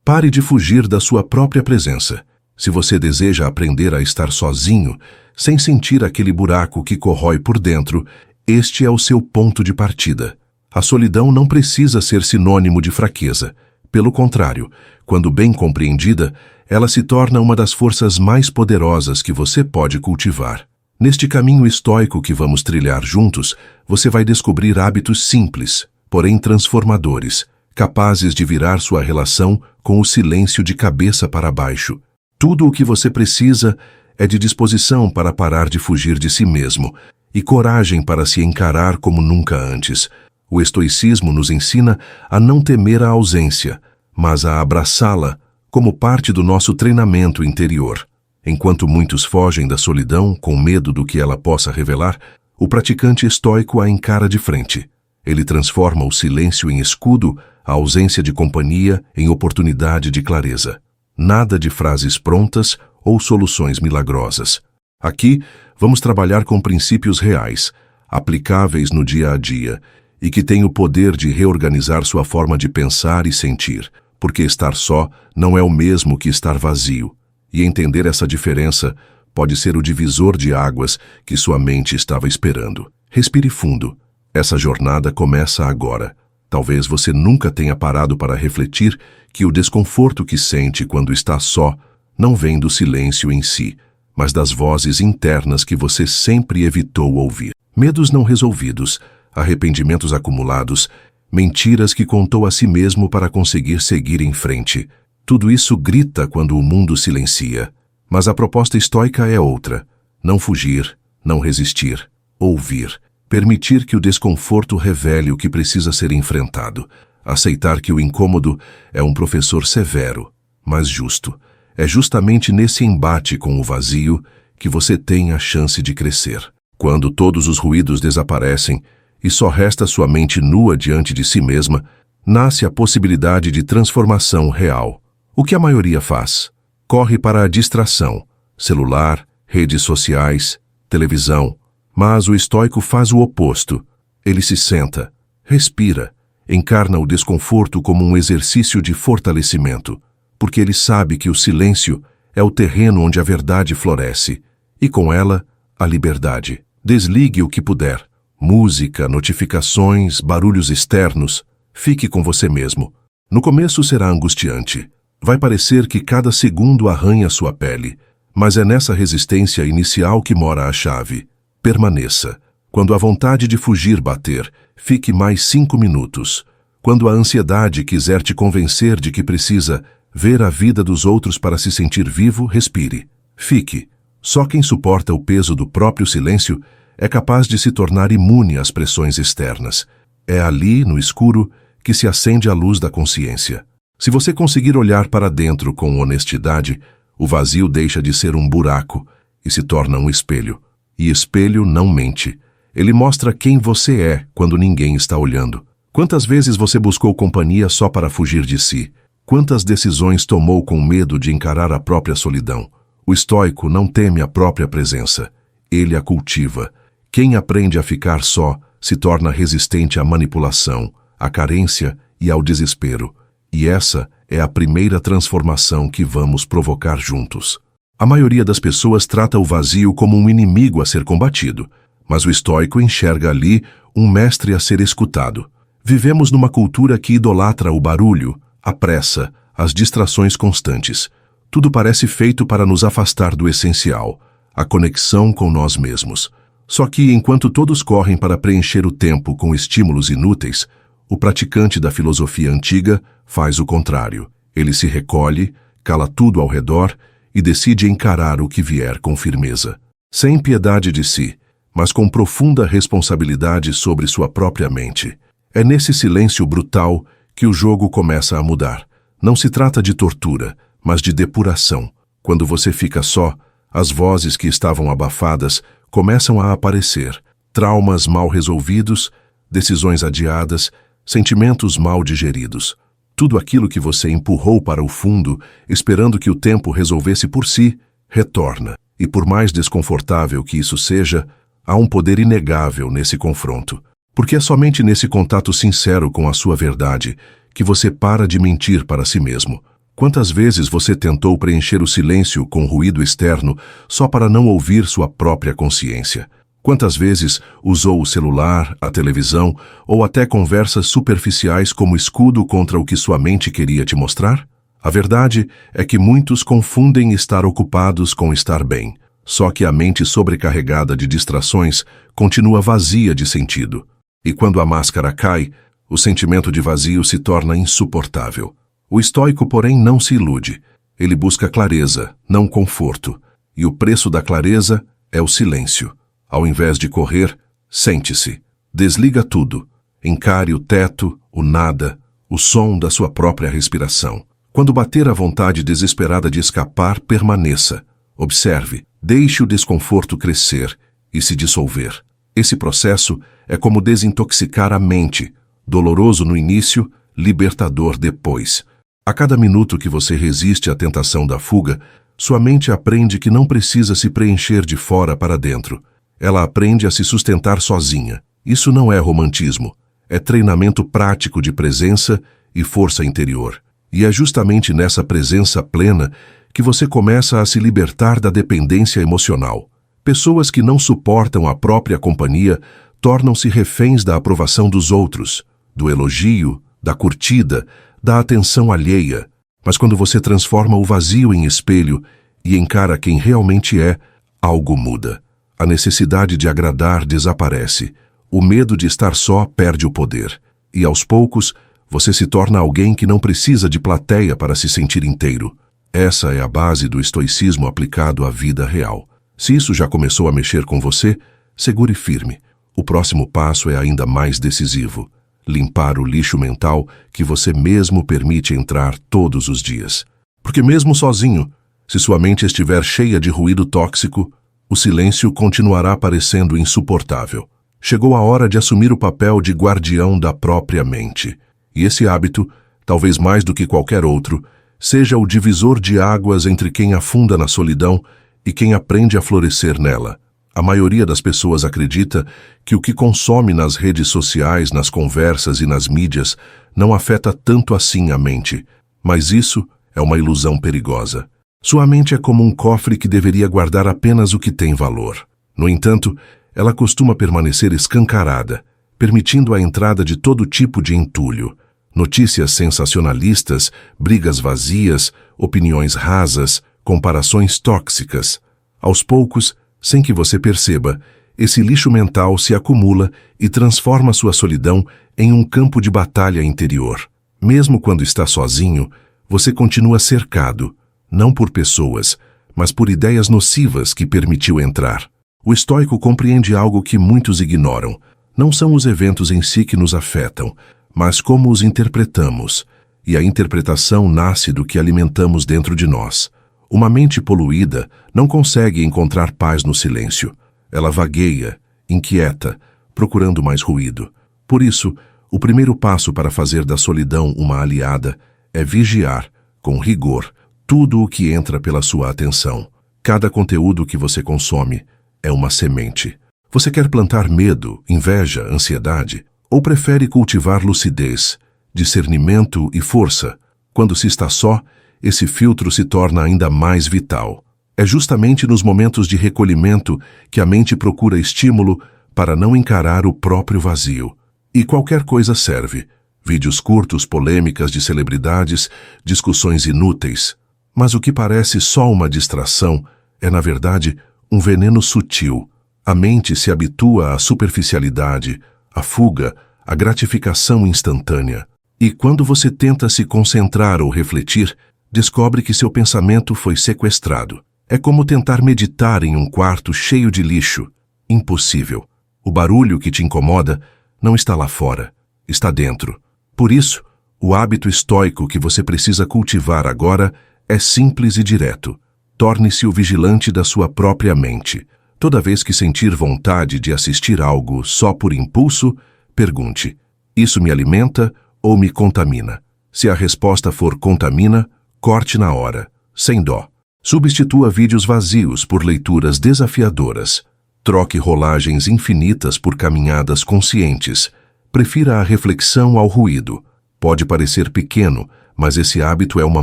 Pare de fugir da sua própria presença. Se você deseja aprender a estar sozinho, sem sentir aquele buraco que corrói por dentro, este é o seu ponto de partida. A solidão não precisa ser sinônimo de fraqueza. Pelo contrário, quando bem compreendida, ela se torna uma das forças mais poderosas que você pode cultivar. Neste caminho estoico que vamos trilhar juntos, você vai descobrir hábitos simples, porém transformadores, capazes de virar sua relação com o silêncio de cabeça para baixo. Tudo o que você precisa é de disposição para parar de fugir de si mesmo e coragem para se encarar como nunca antes. O estoicismo nos ensina a não temer a ausência, mas a abraçá-la como parte do nosso treinamento interior. Enquanto muitos fogem da solidão com medo do que ela possa revelar, o praticante estoico a encara de frente. Ele transforma o silêncio em escudo, a ausência de companhia em oportunidade de clareza. Nada de frases prontas ou soluções milagrosas. Aqui, vamos trabalhar com princípios reais, aplicáveis no dia a dia, e que têm o poder de reorganizar sua forma de pensar e sentir, porque estar só não é o mesmo que estar vazio. E entender essa diferença pode ser o divisor de águas que sua mente estava esperando. Respire fundo. Essa jornada começa agora. Talvez você nunca tenha parado para refletir que o desconforto que sente quando está só não vem do silêncio em si, mas das vozes internas que você sempre evitou ouvir. Medos não resolvidos, arrependimentos acumulados, mentiras que contou a si mesmo para conseguir seguir em frente. Tudo isso grita quando o mundo silencia. Mas a proposta estoica é outra. Não fugir, não resistir, ouvir. Permitir que o desconforto revele o que precisa ser enfrentado. Aceitar que o incômodo é um professor severo, mas justo. É justamente nesse embate com o vazio que você tem a chance de crescer. Quando todos os ruídos desaparecem e só resta sua mente nua diante de si mesma, nasce a possibilidade de transformação real. O que a maioria faz? Corre para a distração, celular, redes sociais, televisão. Mas o estoico faz o oposto. Ele se senta, respira, encarna o desconforto como um exercício de fortalecimento, porque ele sabe que o silêncio é o terreno onde a verdade floresce, e com ela, a liberdade. Desligue o que puder. Música, notificações, barulhos externos. Fique com você mesmo. No começo será angustiante. Vai parecer que cada segundo arranha sua pele, mas é nessa resistência inicial que mora a chave. Permaneça. Quando a vontade de fugir bater, fique mais 5 minutos. Quando a ansiedade quiser te convencer de que precisa ver a vida dos outros para se sentir vivo, respire. Fique. Só quem suporta o peso do próprio silêncio é capaz de se tornar imune às pressões externas. É ali, no escuro, que se acende a luz da consciência. Se você conseguir olhar para dentro com honestidade, o vazio deixa de ser um buraco e se torna um espelho. E espelho não mente. Ele mostra quem você é quando ninguém está olhando. Quantas vezes você buscou companhia só para fugir de si? Quantas decisões tomou com medo de encarar a própria solidão? O estoico não teme a própria presença. Ele a cultiva. Quem aprende a ficar só se torna resistente à manipulação, à carência e ao desespero. E essa é a primeira transformação que vamos provocar juntos. A maioria das pessoas trata o vazio como um inimigo a ser combatido, mas o estoico enxerga ali um mestre a ser escutado. Vivemos numa cultura que idolatra o barulho, a pressa, as distrações constantes. Tudo parece feito para nos afastar do essencial, a conexão com nós mesmos. Só que, enquanto todos correm para preencher o tempo com estímulos inúteis, o praticante da filosofia antiga faz o contrário. Ele se recolhe, cala tudo ao redor e decide encarar o que vier com firmeza. Sem piedade de si, mas com profunda responsabilidade sobre sua própria mente. É nesse silêncio brutal que o jogo começa a mudar. Não se trata de tortura, mas de depuração. Quando você fica só, as vozes que estavam abafadas começam a aparecer. Traumas mal resolvidos, decisões adiadas, sentimentos mal digeridos. Tudo aquilo que você empurrou para o fundo, esperando que o tempo resolvesse por si, retorna. E por mais desconfortável que isso seja, há um poder inegável nesse confronto. Porque é somente nesse contato sincero com a sua verdade que você para de mentir para si mesmo. Quantas vezes você tentou preencher o silêncio com ruído externo só para não ouvir sua própria consciência? Quantas vezes usou o celular, a televisão ou até conversas superficiais como escudo contra o que sua mente queria te mostrar? A verdade é que muitos confundem estar ocupados com estar bem. Só que a mente sobrecarregada de distrações continua vazia de sentido. E quando a máscara cai, o sentimento de vazio se torna insuportável. O estoico, porém, não se ilude. Ele busca clareza, não conforto. E o preço da clareza é o silêncio. Ao invés de correr, sente-se. Desliga tudo. Encare o teto, o nada, o som da sua própria respiração. Quando bater a vontade desesperada de escapar, permaneça. Observe, deixe o desconforto crescer e se dissolver. Esse processo é como desintoxicar a mente, doloroso no início, libertador depois. A cada minuto que você resiste à tentação da fuga, sua mente aprende que não precisa se preencher de fora para dentro. Ela aprende a se sustentar sozinha. Isso não é romantismo, é treinamento prático de presença e força interior. E é justamente nessa presença plena que você começa a se libertar da dependência emocional. Pessoas que não suportam a própria companhia tornam-se reféns da aprovação dos outros, do elogio, da curtida, da atenção alheia. Mas quando você transforma o vazio em espelho e encara quem realmente é, algo muda. A necessidade de agradar desaparece. O medo de estar só perde o poder. E aos poucos, você se torna alguém que não precisa de plateia para se sentir inteiro. Essa é a base do estoicismo aplicado à vida real. Se isso já começou a mexer com você, segure firme. O próximo passo é ainda mais decisivo. Limpar o lixo mental que você mesmo permite entrar todos os dias. Porque mesmo sozinho, se sua mente estiver cheia de ruído tóxico, o silêncio continuará parecendo insuportável. Chegou a hora de assumir o papel de guardião da própria mente. E esse hábito, talvez mais do que qualquer outro, seja o divisor de águas entre quem afunda na solidão e quem aprende a florescer nela. A maioria das pessoas acredita que o que consome nas redes sociais, nas conversas e nas mídias não afeta tanto assim a mente, mas isso é uma ilusão perigosa. Sua mente é como um cofre que deveria guardar apenas o que tem valor. No entanto, ela costuma permanecer escancarada, permitindo a entrada de todo tipo de entulho. Notícias sensacionalistas, brigas vazias, opiniões rasas, comparações tóxicas. Aos poucos, sem que você perceba, esse lixo mental se acumula e transforma sua solidão em um campo de batalha interior. Mesmo quando está sozinho, você continua cercado, não por pessoas, mas por ideias nocivas que permitiu entrar. O estoico compreende algo que muitos ignoram. Não são os eventos em si que nos afetam, mas como os interpretamos. E a interpretação nasce do que alimentamos dentro de nós. Uma mente poluída não consegue encontrar paz no silêncio. Ela vagueia, inquieta, procurando mais ruído. Por isso, o primeiro passo para fazer da solidão uma aliada é vigiar, com rigor, tudo o que entra pela sua atenção. Cada conteúdo que você consome é uma semente. Você quer plantar medo, inveja, ansiedade? Ou prefere cultivar lucidez, discernimento e força? Quando se está só, esse filtro se torna ainda mais vital. É justamente nos momentos de recolhimento que a mente procura estímulo para não encarar o próprio vazio. E qualquer coisa serve. Vídeos curtos, polêmicas de celebridades, discussões inúteis. Mas o que parece só uma distração é, na verdade, um veneno sutil. A mente se habitua à superficialidade, à fuga, à gratificação instantânea. E quando você tenta se concentrar ou refletir, descobre que seu pensamento foi sequestrado. É como tentar meditar em um quarto cheio de lixo. Impossível. O barulho que te incomoda não está lá fora, está dentro. Por isso, o hábito estoico que você precisa cultivar agora é simples e direto. Torne-se o vigilante da sua própria mente. Toda vez que sentir vontade de assistir algo só por impulso, pergunte: isso me alimenta ou me contamina? Se a resposta for contamina, corte na hora, sem dó. Substitua vídeos vazios por leituras desafiadoras. Troque rolagens infinitas por caminhadas conscientes. Prefira a reflexão ao ruído. Pode parecer pequeno, mas esse hábito é uma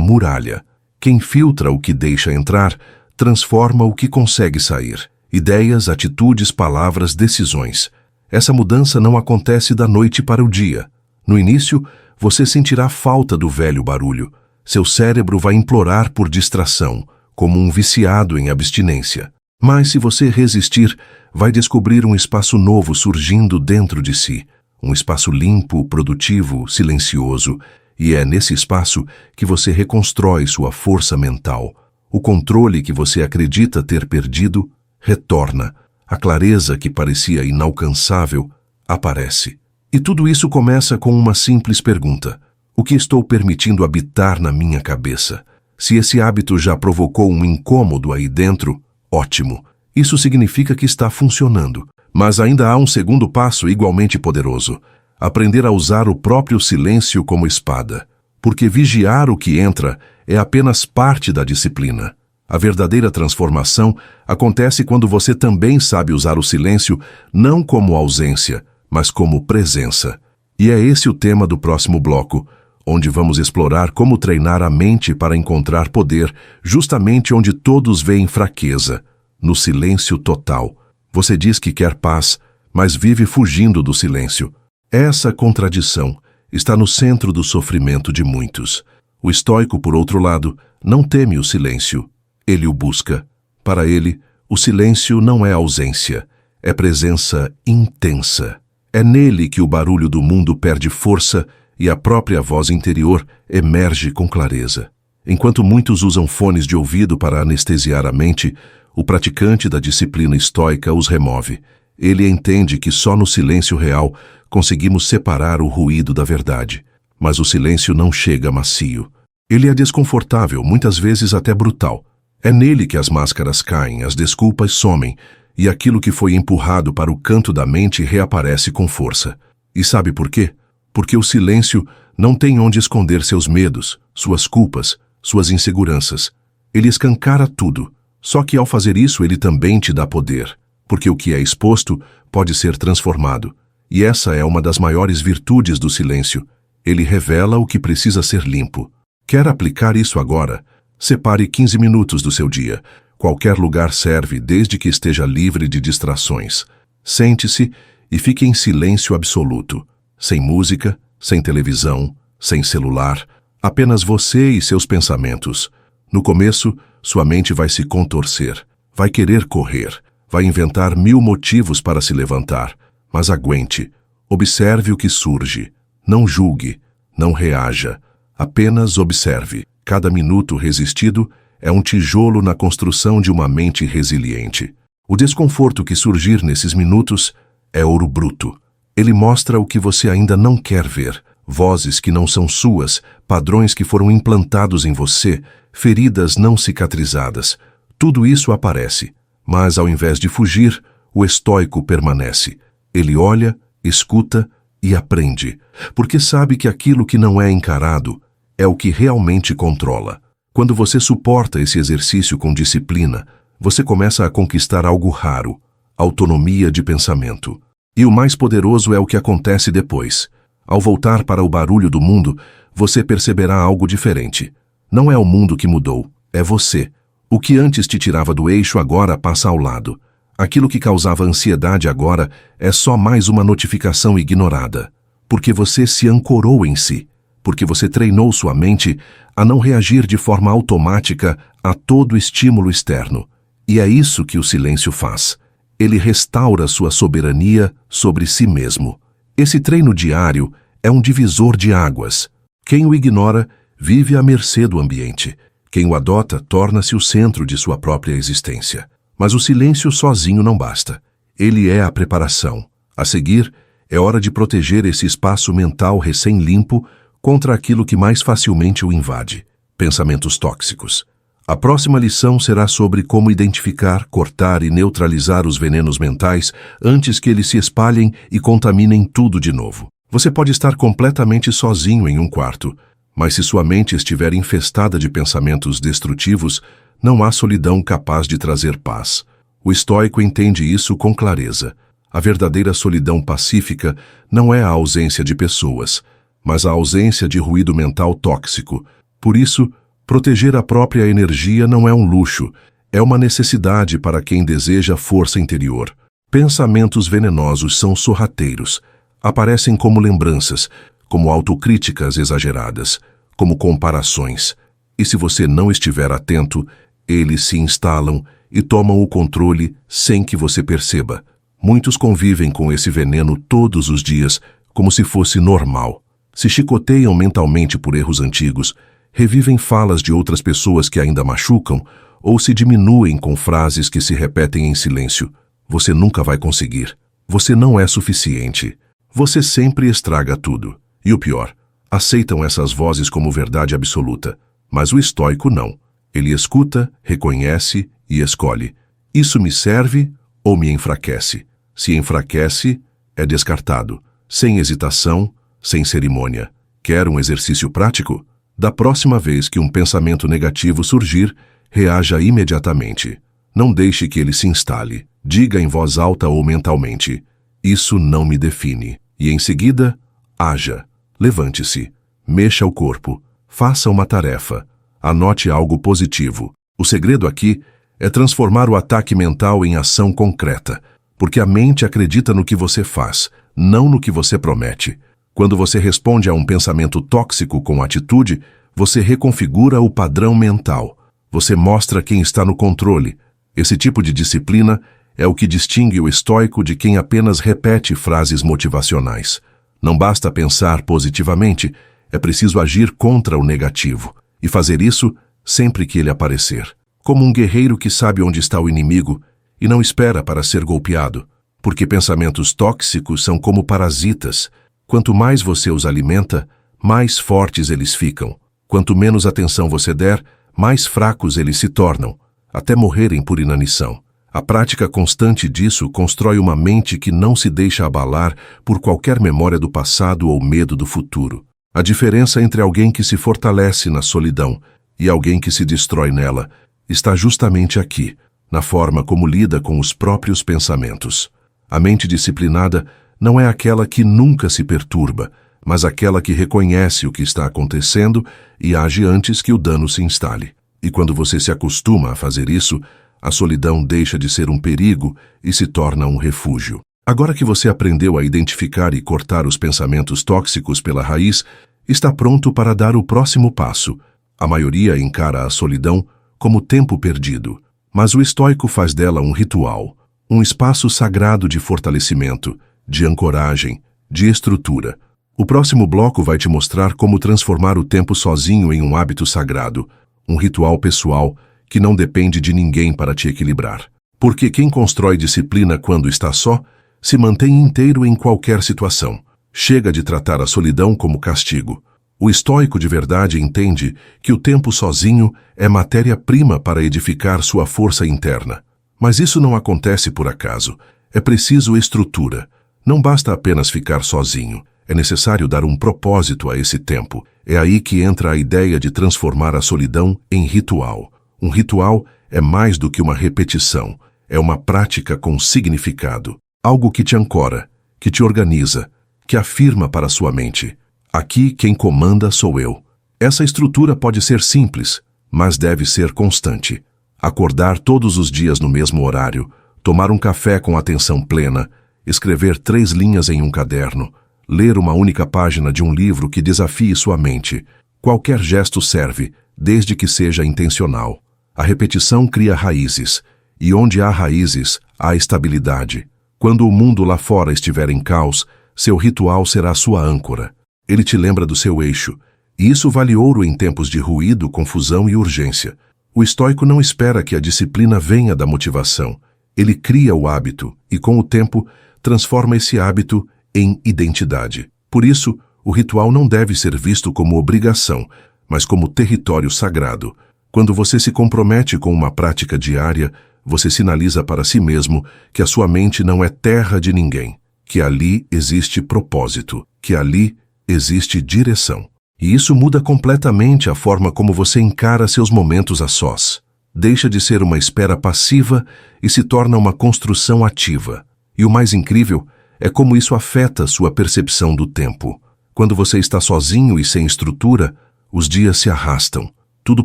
muralha. Quem filtra o que deixa entrar, transforma o que consegue sair. Ideias, atitudes, palavras, decisões. Essa mudança não acontece da noite para o dia. No início, você sentirá falta do velho barulho. Seu cérebro vai implorar por distração, como um viciado em abstinência. Mas se você resistir, vai descobrir um espaço novo surgindo dentro de si. Um espaço limpo, produtivo, silencioso. E é nesse espaço que você reconstrói sua força mental. O controle que você acredita ter perdido retorna. A clareza que parecia inalcançável aparece. E tudo isso começa com uma simples pergunta: o que estou permitindo habitar na minha cabeça? Se esse hábito já provocou um incômodo aí dentro, ótimo. Isso significa que está funcionando. Mas ainda há um segundo passo igualmente poderoso: aprender a usar o próprio silêncio como espada. Porque vigiar o que entra é apenas parte da disciplina. A verdadeira transformação acontece quando você também sabe usar o silêncio não como ausência, mas como presença. E é esse o tema do próximo bloco, onde vamos explorar como treinar a mente para encontrar poder justamente onde todos veem fraqueza, no silêncio total. Você diz que quer paz, mas vive fugindo do silêncio. Essa contradição está no centro do sofrimento de muitos. O estoico, por outro lado, não teme o silêncio. Ele o busca. Para ele, o silêncio não é ausência, é presença intensa. É nele que o barulho do mundo perde força e a própria voz interior emerge com clareza. Enquanto muitos usam fones de ouvido para anestesiar a mente, o praticante da disciplina estoica os remove. Ele entende que só no silêncio real conseguimos separar o ruído da verdade. Mas o silêncio não chega macio. Ele é desconfortável, muitas vezes até brutal. É nele que as máscaras caem, as desculpas somem, e aquilo que foi empurrado para o canto da mente reaparece com força. E sabe por quê? Porque o silêncio não tem onde esconder seus medos, suas culpas, suas inseguranças. Ele escancara tudo. Só que ao fazer isso ele também te dá poder, porque o que é exposto pode ser transformado. E essa é uma das maiores virtudes do silêncio. Ele revela o que precisa ser limpo. Quer aplicar isso agora? Separe 15 minutos do seu dia. Qualquer lugar serve, desde que esteja livre de distrações. Sente-se e fique em silêncio absoluto. Sem música, sem televisão, sem celular. Apenas você e seus pensamentos. No começo, sua mente vai se contorcer. Vai querer correr. Vai inventar 1000 motivos para se levantar. Mas aguente. Observe o que surge. Não julgue. Não reaja. Apenas observe. Cada minuto resistido é um tijolo na construção de uma mente resiliente. O desconforto que surgir nesses minutos é ouro bruto. Ele mostra o que você ainda não quer ver. Vozes que não são suas, padrões que foram implantados em você, feridas não cicatrizadas. Tudo isso aparece. Mas ao invés de fugir, o estoico permanece. Ele olha, escuta e aprende. Porque sabe que aquilo que não é encarado é o que realmente controla. Quando você suporta esse exercício com disciplina, você começa a conquistar algo raro: autonomia de pensamento. E o mais poderoso é o que acontece depois. Ao voltar para o barulho do mundo, você perceberá algo diferente. Não é o mundo que mudou, é você. O que antes te tirava do eixo agora passa ao lado. Aquilo que causava ansiedade agora é só mais uma notificação ignorada. Porque você se ancorou em si. Porque você treinou sua mente a não reagir de forma automática a todo estímulo externo. E é isso que o silêncio faz. Ele restaura sua soberania sobre si mesmo. Esse treino diário é um divisor de águas. Quem o ignora vive à mercê do ambiente. Quem o adota torna-se o centro de sua própria existência. Mas o silêncio sozinho não basta. Ele é a preparação. A seguir, é hora de proteger esse espaço mental recém-limpo contra aquilo que mais facilmente o invade: pensamentos tóxicos. A próxima lição será sobre como identificar, cortar e neutralizar os venenos mentais antes que eles se espalhem e contaminem tudo de novo. Você pode estar completamente sozinho em um quarto, mas se sua mente estiver infestada de pensamentos destrutivos, não há solidão capaz de trazer paz. O estoico entende isso com clareza. A verdadeira solidão pacífica não é a ausência de pessoas, mas a ausência de ruído mental tóxico. Por isso, proteger a própria energia não é um luxo, é uma necessidade para quem deseja força interior. Pensamentos venenosos são sorrateiros. Aparecem como lembranças, como autocríticas exageradas, como comparações. E se você não estiver atento, eles se instalam e tomam o controle sem que você perceba. Muitos convivem com esse veneno todos os dias, como se fosse normal. Se chicoteiam mentalmente por erros antigos, revivem falas de outras pessoas que ainda machucam, ou se diminuem com frases que se repetem em silêncio. Você nunca vai conseguir. Você não é suficiente. Você sempre estraga tudo. E o pior, aceitam essas vozes como verdade absoluta. Mas o estoico não. Ele escuta, reconhece e escolhe. Isso me serve ou me enfraquece? Se enfraquece, é descartado. Sem hesitação, sem cerimônia. Quer um exercício prático? Da próxima vez que um pensamento negativo surgir, reaja imediatamente. Não deixe que ele se instale. Diga em voz alta ou mentalmente: isso não me define. E em seguida, haja. Levante-se. Mexa o corpo. Faça uma tarefa. Anote algo positivo. O segredo aqui é transformar o ataque mental em ação concreta, porque a mente acredita no que você faz, não no que você promete. Quando você responde a um pensamento tóxico com atitude, você reconfigura o padrão mental. Você mostra quem está no controle. Esse tipo de disciplina é o que distingue o estoico de quem apenas repete frases motivacionais. Não basta pensar positivamente, é preciso agir contra o negativo. E fazer isso sempre que ele aparecer. Como um guerreiro que sabe onde está o inimigo e não espera para ser golpeado. Porque pensamentos tóxicos são como parasitas. Quanto mais você os alimenta, mais fortes eles ficam. Quanto menos atenção você der, mais fracos eles se tornam, até morrerem por inanição. A prática constante disso constrói uma mente que não se deixa abalar por qualquer memória do passado ou medo do futuro. A diferença entre alguém que se fortalece na solidão e alguém que se destrói nela está justamente aqui, na forma como lida com os próprios pensamentos. A mente disciplinada não é aquela que nunca se perturba, mas aquela que reconhece o que está acontecendo e age antes que o dano se instale. E quando você se acostuma a fazer isso, a solidão deixa de ser um perigo e se torna um refúgio. Agora que você aprendeu a identificar e cortar os pensamentos tóxicos pela raiz, está pronto para dar o próximo passo. A maioria encara a solidão como tempo perdido, mas o estoico faz dela um ritual, um espaço sagrado de fortalecimento, de ancoragem, de estrutura. O próximo bloco vai te mostrar como transformar o tempo sozinho em um hábito sagrado, um ritual pessoal que não depende de ninguém para te equilibrar. Porque quem constrói disciplina quando está só, se mantém inteiro em qualquer situação. Chega de tratar a solidão como castigo. O estoico de verdade entende que o tempo sozinho é matéria-prima para edificar sua força interna. Mas isso não acontece por acaso. É preciso estrutura. Não basta apenas ficar sozinho. É necessário dar um propósito a esse tempo. É aí que entra a ideia de transformar a solidão em ritual. Um ritual é mais do que uma repetição. É uma prática com significado. Algo que te ancora, que te organiza, que afirma para sua mente: aqui quem comanda sou eu. Essa estrutura pode ser simples, mas deve ser constante. Acordar todos os dias no mesmo horário, tomar um café com atenção plena, escrever 3 linhas em um caderno, ler uma única página de um livro que desafie sua mente. Qualquer gesto serve, desde que seja intencional. A repetição cria raízes, e onde há raízes, há estabilidade. Quando o mundo lá fora estiver em caos, seu ritual será sua âncora. Ele te lembra do seu eixo, e isso vale ouro em tempos de ruído, confusão e urgência. O estoico não espera que a disciplina venha da motivação. Ele cria o hábito e, com o tempo, transforma esse hábito em identidade. Por isso, o ritual não deve ser visto como obrigação, mas como território sagrado. Quando você se compromete com uma prática diária, você sinaliza para si mesmo que a sua mente não é terra de ninguém, que ali existe propósito, que ali existe direção. E isso muda completamente a forma como você encara seus momentos a sós. Deixa de ser uma espera passiva e se torna uma construção ativa. E o mais incrível é como isso afeta sua percepção do tempo. Quando você está sozinho e sem estrutura, os dias se arrastam. Tudo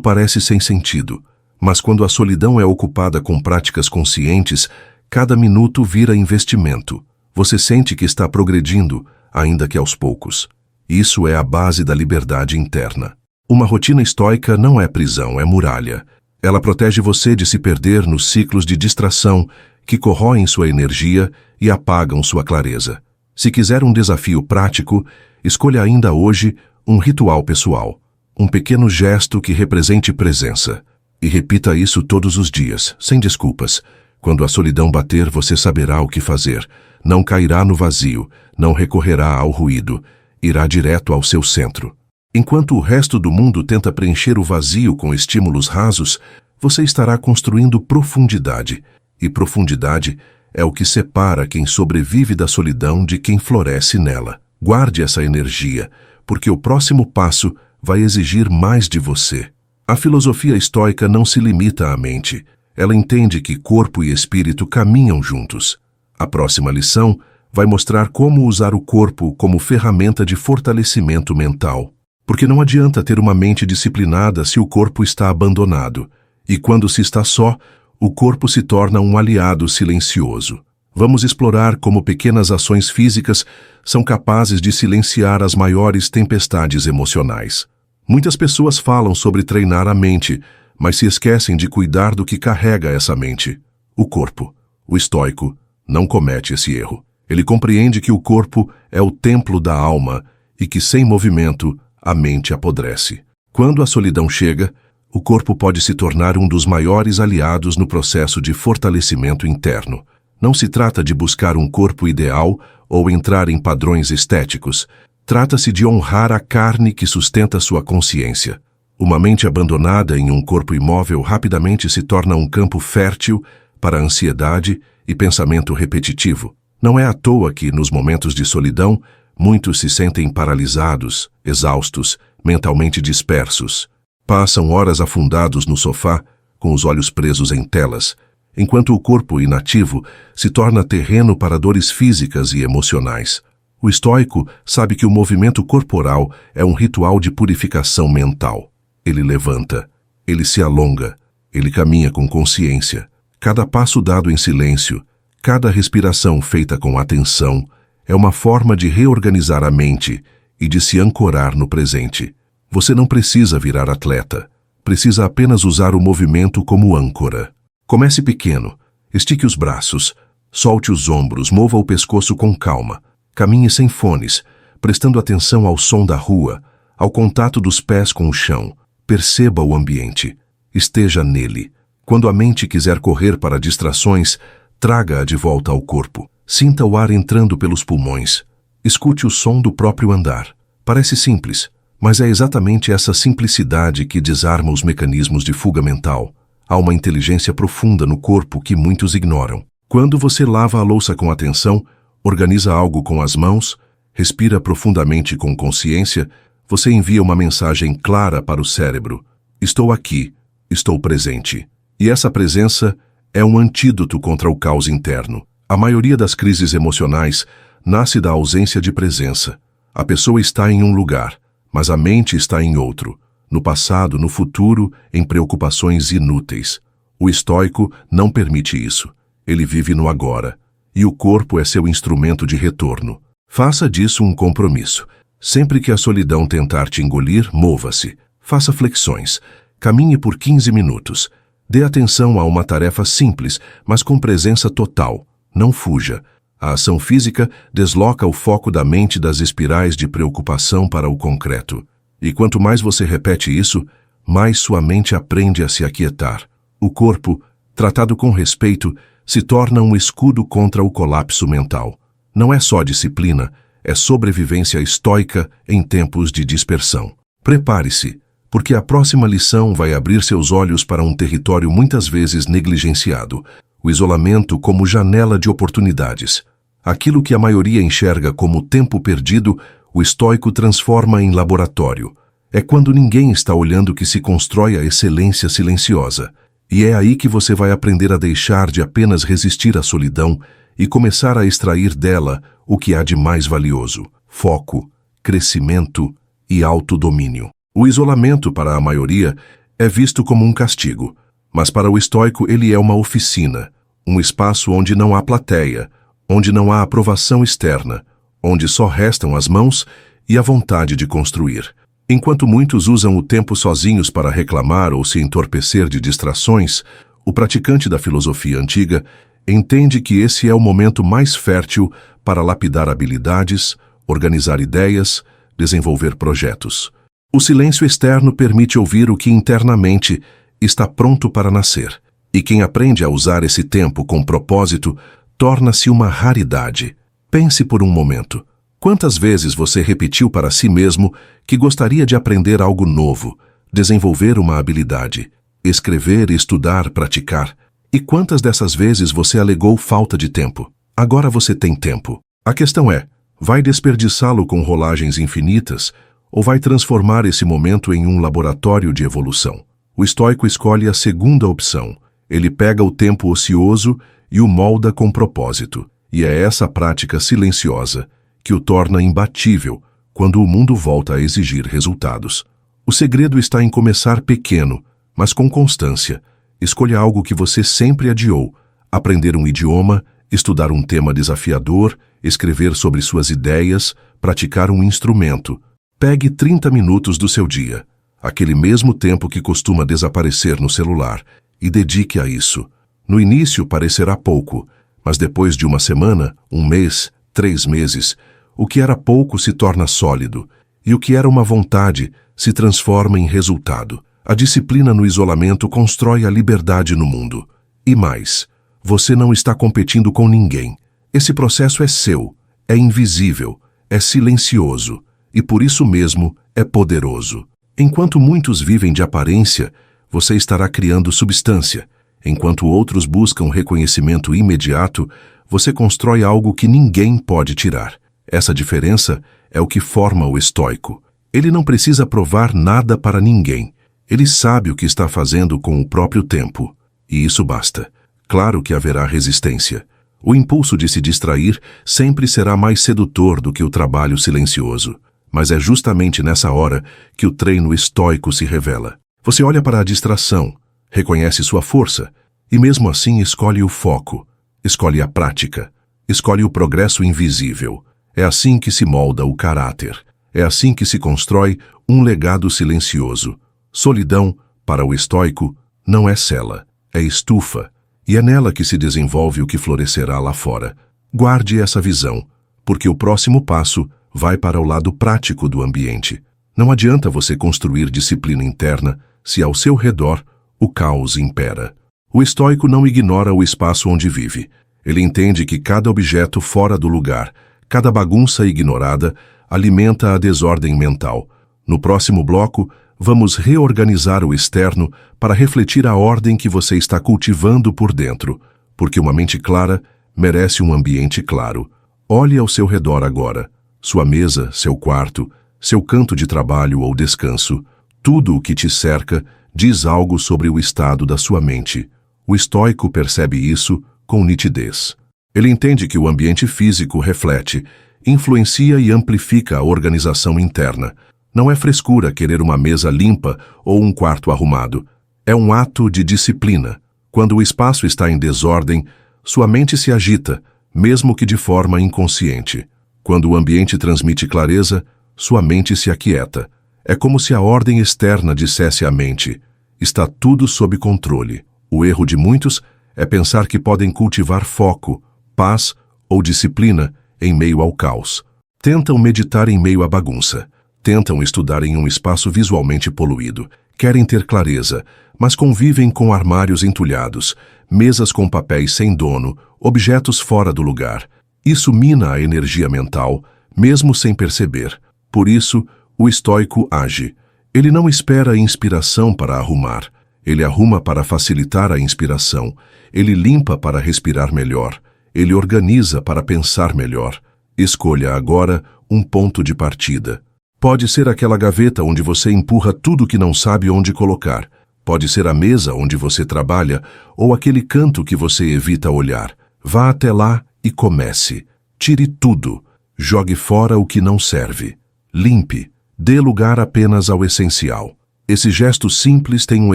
parece sem sentido. Mas quando a solidão é ocupada com práticas conscientes, cada minuto vira investimento. Você sente que está progredindo, ainda que aos poucos. Isso é a base da liberdade interna. Uma rotina estoica não é prisão, é muralha. Ela protege você de se perder nos ciclos de distração que corroem sua energia e apagam sua clareza. Se quiser um desafio prático, escolha ainda hoje um ritual pessoal. Um pequeno gesto que represente presença. E repita isso todos os dias, sem desculpas. Quando a solidão bater, você saberá o que fazer. Não cairá no vazio, não recorrerá ao ruído. Irá direto ao seu centro. Enquanto o resto do mundo tenta preencher o vazio com estímulos rasos, você estará construindo profundidade. E profundidade é o que separa quem sobrevive da solidão de quem floresce nela. Guarde essa energia, porque o próximo passo vai exigir mais de você. A filosofia estoica não se limita à mente. Ela entende que corpo e espírito caminham juntos. A próxima lição vai mostrar como usar o corpo como ferramenta de fortalecimento mental. Porque não adianta ter uma mente disciplinada se o corpo está abandonado. E quando se está só, o corpo se torna um aliado silencioso. Vamos explorar como pequenas ações físicas são capazes de silenciar as maiores tempestades emocionais. Muitas pessoas falam sobre treinar a mente, mas se esquecem de cuidar do que carrega essa mente. O corpo. O estoico não comete esse erro. Ele compreende que o corpo é o templo da alma e que sem movimento a mente apodrece. Quando a solidão chega, o corpo pode se tornar um dos maiores aliados no processo de fortalecimento interno. Não se trata de buscar um corpo ideal ou entrar em padrões estéticos. Trata-se de honrar a carne que sustenta sua consciência. Uma mente abandonada em um corpo imóvel rapidamente se torna um campo fértil para ansiedade e pensamento repetitivo. Não é à toa que, nos momentos de solidão, muitos se sentem paralisados, exaustos, mentalmente dispersos. Passam horas afundados no sofá, com os olhos presos em telas, enquanto o corpo inativo se torna terreno para dores físicas e emocionais. O estoico sabe que o movimento corporal é um ritual de purificação mental. Ele levanta, ele se alonga, ele caminha com consciência. Cada passo dado em silêncio, cada respiração feita com atenção, é uma forma de reorganizar a mente e de se ancorar no presente. Você não precisa virar atleta, precisa apenas usar o movimento como âncora. Comece pequeno, estique os braços, solte os ombros, mova o pescoço com calma. Caminhe sem fones, prestando atenção ao som da rua, ao contato dos pés com o chão. Perceba o ambiente. Esteja nele. Quando a mente quiser correr para distrações, traga-a de volta ao corpo. Sinta o ar entrando pelos pulmões. Escute o som do próprio andar. Parece simples, mas é exatamente essa simplicidade que desarma os mecanismos de fuga mental. Há uma inteligência profunda no corpo que muitos ignoram. Quando você lava a louça com atenção, organiza algo com as mãos, respira profundamente com consciência, você envia uma mensagem clara para o cérebro. Estou aqui, estou presente. E essa presença é um antídoto contra o caos interno. A maioria das crises emocionais nasce da ausência de presença. A pessoa está em um lugar, mas a mente está em outro. No passado, no futuro, em preocupações inúteis. O estoico não permite isso. Ele vive no agora. E o corpo é seu instrumento de retorno. Faça disso um compromisso. Sempre que a solidão tentar te engolir, mova-se. Faça flexões. Caminhe por 15 minutos. Dê atenção a uma tarefa simples, mas com presença total. Não fuja. A ação física desloca o foco da mente das espirais de preocupação para o concreto. E quanto mais você repete isso, mais sua mente aprende a se aquietar. O corpo, tratado com respeito, se torna um escudo contra o colapso mental. Não é só disciplina, é sobrevivência estoica em tempos de dispersão. Prepare-se, porque a próxima lição vai abrir seus olhos para um território muitas vezes negligenciado, o isolamento como janela de oportunidades. Aquilo que a maioria enxerga como tempo perdido, o estoico transforma em laboratório. É quando ninguém está olhando que se constrói a excelência silenciosa. E é aí que você vai aprender a deixar de apenas resistir à solidão e começar a extrair dela o que há de mais valioso: foco, crescimento e autodomínio. O isolamento, para a maioria, é visto como um castigo, mas para o estoico ele é uma oficina, um espaço onde não há plateia, onde não há aprovação externa, onde só restam as mãos e a vontade de construir. Enquanto muitos usam o tempo sozinhos para reclamar ou se entorpecer de distrações, o praticante da filosofia antiga entende que esse é o momento mais fértil para lapidar habilidades, organizar ideias, desenvolver projetos. O silêncio externo permite ouvir o que internamente está pronto para nascer, e quem aprende a usar esse tempo com propósito torna-se uma raridade. Pense por um momento. Quantas vezes você repetiu para si mesmo que gostaria de aprender algo novo, desenvolver uma habilidade, escrever, estudar, praticar? E quantas dessas vezes você alegou falta de tempo? Agora você tem tempo. A questão é, vai desperdiçá-lo com rolagens infinitas ou vai transformar esse momento em um laboratório de evolução? O estoico escolhe a segunda opção. Ele pega o tempo ocioso e o molda com propósito. E é essa prática silenciosa que o torna imbatível quando o mundo volta a exigir resultados. O segredo está em começar pequeno, mas com constância. Escolha algo que você sempre adiou: aprender um idioma, estudar um tema desafiador, escrever sobre suas ideias, praticar um instrumento. Pegue 30 minutos do seu dia, aquele mesmo tempo que costuma desaparecer no celular, e dedique a isso. No início parecerá pouco, mas depois de uma semana, um mês, 3 meses, o que era pouco se torna sólido, e o que era uma vontade se transforma em resultado. A disciplina no isolamento constrói a liberdade no mundo. E mais, você não está competindo com ninguém. Esse processo é seu, é invisível, é silencioso, e por isso mesmo é poderoso. Enquanto muitos vivem de aparência, você estará criando substância. Enquanto outros buscam reconhecimento imediato, você constrói algo que ninguém pode tirar. Essa diferença é o que forma o estoico. Ele não precisa provar nada para ninguém. Ele sabe o que está fazendo com o próprio tempo. E isso basta. Claro que haverá resistência. O impulso de se distrair sempre será mais sedutor do que o trabalho silencioso. Mas é justamente nessa hora que o treino estoico se revela. Você olha para a distração, reconhece sua força, e mesmo assim escolhe o foco, escolhe a prática, escolhe o progresso invisível. É assim que se molda o caráter. É assim que se constrói um legado silencioso. Solidão, para o estoico, não é cela, é estufa, e é nela que se desenvolve o que florescerá lá fora. Guarde essa visão, porque o próximo passo vai para o lado prático do ambiente. Não adianta você construir disciplina interna se ao seu redor o caos impera. O estoico não ignora o espaço onde vive. Ele entende que cada objeto fora do lugar, cada bagunça ignorada, alimenta a desordem mental. No próximo bloco, vamos reorganizar o externo para refletir a ordem que você está cultivando por dentro, porque uma mente clara merece um ambiente claro. Olhe ao seu redor agora. Sua mesa, seu quarto, seu canto de trabalho ou descanso, tudo o que te cerca diz algo sobre o estado da sua mente. O estoico percebe isso com nitidez. Ele entende que o ambiente físico reflete, influencia e amplifica a organização interna. Não é frescura querer uma mesa limpa ou um quarto arrumado. É um ato de disciplina. Quando o espaço está em desordem, sua mente se agita, mesmo que de forma inconsciente. Quando o ambiente transmite clareza, sua mente se aquieta. É como se a ordem externa dissesse à mente: está tudo sob controle. O erro de muitos é pensar que podem cultivar foco, paz ou disciplina em meio ao caos. Tentam meditar em meio à bagunça. Tentam estudar em um espaço visualmente poluído. Querem ter clareza, mas convivem com armários entulhados, mesas com papéis sem dono, objetos fora do lugar. Isso mina a energia mental, mesmo sem perceber. Por isso, o estoico age. Ele não espera a inspiração para arrumar. Ele arruma para facilitar a inspiração. Ele limpa para respirar melhor. Ele organiza para pensar melhor. Escolha agora um ponto de partida. Pode ser aquela gaveta onde você empurra tudo que não sabe onde colocar. Pode ser a mesa onde você trabalha ou aquele canto que você evita olhar. Vá até lá e comece. Tire tudo. Jogue fora o que não serve. Limpe. Dê lugar apenas ao essencial. Esse gesto simples tem um